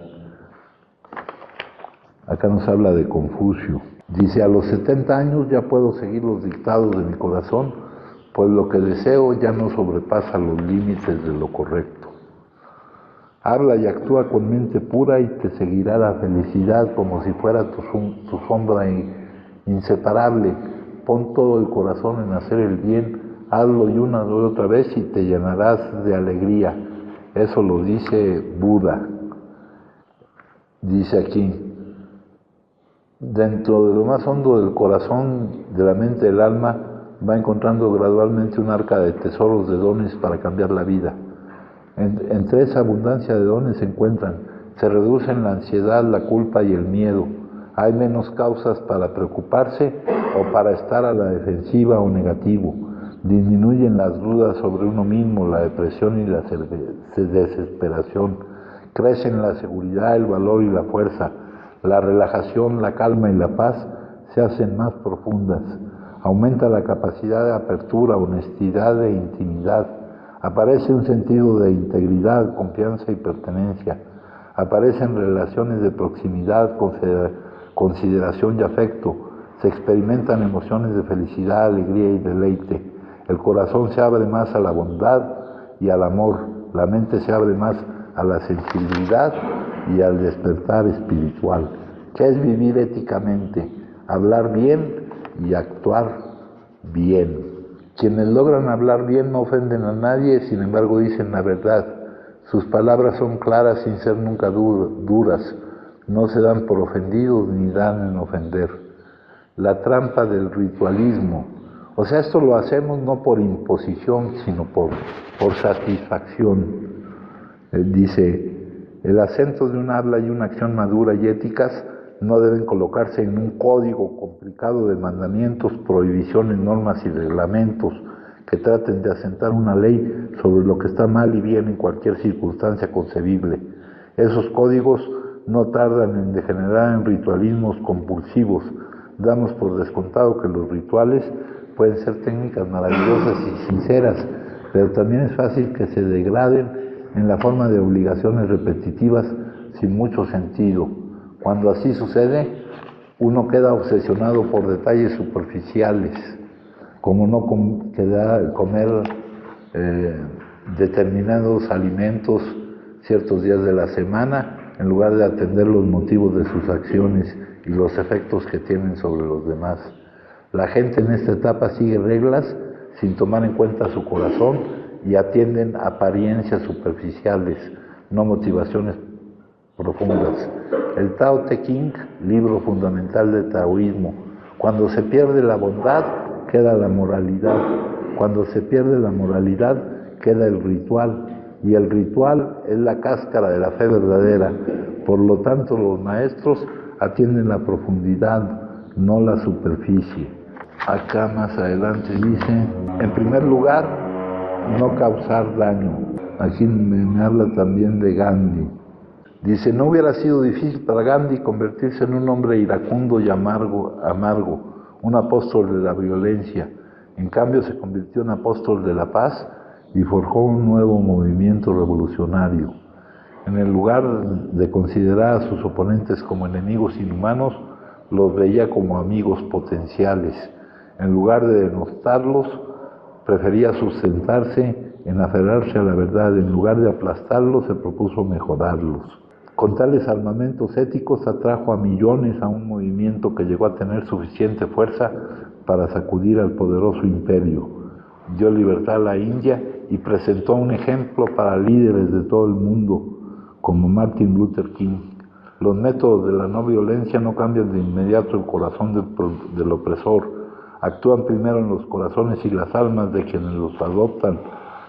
Acá nos habla de Confucio. Dice, a los 70 años ya puedo seguir los dictados de mi corazón, pues lo que deseo ya no sobrepasa los límites de lo correcto. Habla y actúa con mente pura y te seguirá la felicidad como si fuera tu sombra inseparable. Pon todo el corazón en hacer el bien, hazlo y una y otra vez y te llenarás de alegría. Eso lo dice Buda. Dice aquí, dentro de lo más hondo del corazón, de la mente, del alma, va encontrando gradualmente un arca de tesoros de dones para cambiar la vida. Entre esa abundancia de dones se reducen la ansiedad, la culpa y el miedo. Hay menos causas para preocuparse o para estar a la defensiva o negativo. Disminuyen las dudas sobre uno mismo, la depresión y la desesperación. Crecen la seguridad, el valor y la fuerza. La relajación, la calma y la paz se hacen más profundas. Aumenta la capacidad de apertura, honestidad e intimidad. Aparece un sentido de integridad, confianza y pertenencia. Aparecen relaciones de proximidad, consideración y afecto. Se experimentan emociones de felicidad, alegría y deleite. El corazón se abre más a la bondad y al amor. La mente se abre más a la sensibilidad y al despertar espiritual. ¿Qué es vivir éticamente? Hablar bien y actuar bien. Quienes logran hablar bien no ofenden a nadie, sin embargo dicen la verdad. Sus palabras son claras sin ser nunca duras. No se dan por ofendidos ni dan en ofender. La trampa del ritualismo. O sea, esto lo hacemos no por imposición, sino por satisfacción. Dice, el acento de un habla y una acción madura y éticas no deben colocarse en un código complicado de mandamientos, prohibiciones, normas y reglamentos que traten de asentar una ley sobre lo que está mal y bien en cualquier circunstancia concebible. Esos códigos no tardan en degenerar en ritualismos compulsivos. Damos por descontado que los rituales pueden ser técnicas maravillosas y sinceras, pero también es fácil que se degraden en la forma de obligaciones repetitivas sin mucho sentido. Cuando así sucede, uno queda obsesionado por detalles superficiales, como no comer determinados alimentos ciertos días de la semana, en lugar de atender los motivos de sus acciones y los efectos que tienen sobre los demás. La gente en esta etapa sigue reglas sin tomar en cuenta su corazón y atienden apariencias superficiales, no motivaciones profundas. El Tao Te Ching, libro fundamental del taoísmo. Cuando se pierde la bondad, queda la moralidad. Cuando se pierde la moralidad, queda el ritual. Y el ritual es la cáscara de la fe verdadera. Por lo tanto, los maestros atienden la profundidad, no la superficie. Acá más adelante dice, en primer lugar, no causar daño. Aquí me habla también de Gandhi. Dice, no hubiera sido difícil para Gandhi convertirse en un hombre iracundo y amargo, un apóstol de la violencia. En cambio, se convirtió en apóstol de la paz y forjó un nuevo movimiento revolucionario. En el lugar de considerar a sus oponentes como enemigos inhumanos, los veía como amigos potenciales. En lugar de denostarlos, prefería sustentarse en aferrarse a la verdad. En lugar de aplastarlos, se propuso mejorarlos. Con tales armamentos éticos atrajo a millones a un movimiento que llegó a tener suficiente fuerza para sacudir al poderoso imperio. Dio libertad a la India y presentó un ejemplo para líderes de todo el mundo, como Martin Luther King. Los métodos de la no violencia no cambian de inmediato el corazón del opresor. Actúan primero en los corazones y las almas de quienes los adoptan.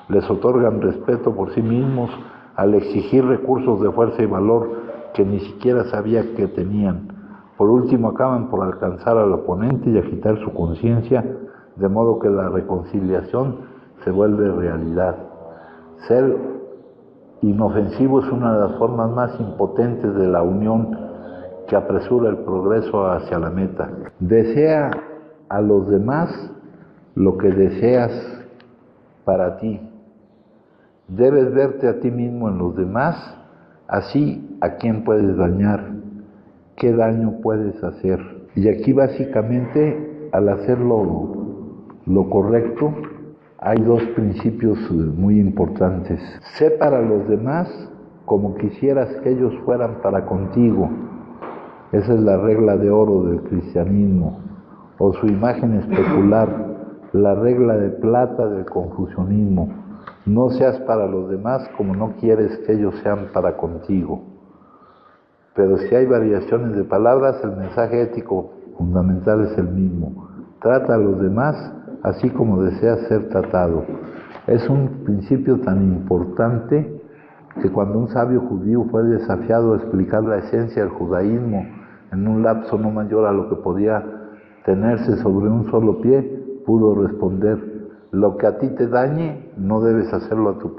Les otorgan respeto por sí mismos al exigir recursos de fuerza y valor que ni siquiera sabía que tenían. Por último, acaban por alcanzar al oponente y agitar su conciencia, de modo que la reconciliación se vuelve realidad. Ser inofensivo es una de las formas más impotentes de la unión que apresura el progreso hacia la meta. Desea a los demás lo que deseas para ti. Debes verte a ti mismo en los demás, así a quién puedes dañar, qué daño puedes hacer. Y aquí básicamente, al hacer lo correcto, hay dos principios muy importantes. Sé para los demás como quisieras que ellos fueran para contigo. Esa es la regla de oro del cristianismo, o su imagen especular, la regla de plata del confucianismo. No seas para los demás como no quieres que ellos sean para contigo. Pero si hay variaciones de palabras, el mensaje ético fundamental es el mismo. Trata a los demás así como deseas ser tratado. Es un principio tan importante que cuando un sabio judío fue desafiado a explicar la esencia del judaísmo en un lapso no mayor a lo que podía tenerse sobre un solo pie, pudo responder: lo que a ti te dañe, no debes hacerlo a tu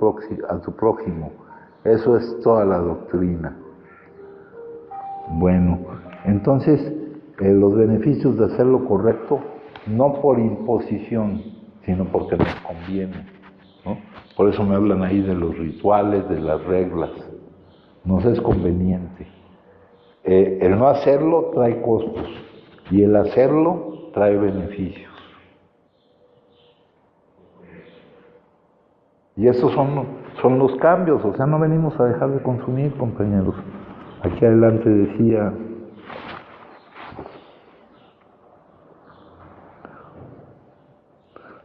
prójimo. Eso es toda la doctrina. Bueno, entonces, los beneficios de hacer lo correcto, no por imposición, sino porque nos conviene, ¿no? Por eso me hablan ahí de los rituales, de las reglas. Nos es conveniente. El no hacerlo trae costos y el hacerlo trae beneficios. Y esos son los cambios, o sea, no venimos a dejar de consumir, compañeros. Aquí adelante decía,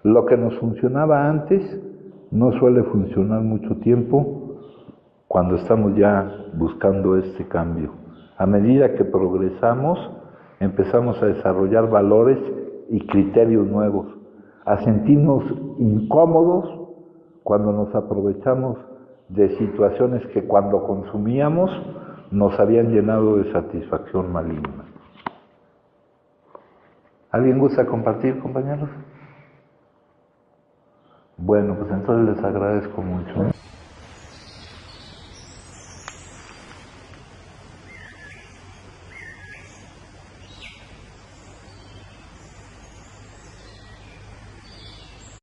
lo que nos funcionaba antes no suele funcionar mucho tiempo cuando estamos ya buscando este cambio. A medida que progresamos, empezamos a desarrollar valores y criterios nuevos, a sentirnos incómodos cuando nos aprovechamos de situaciones que cuando consumíamos nos habían llenado de satisfacción maligna. ¿Alguien gusta compartir, compañeros? Bueno, pues entonces les agradezco mucho.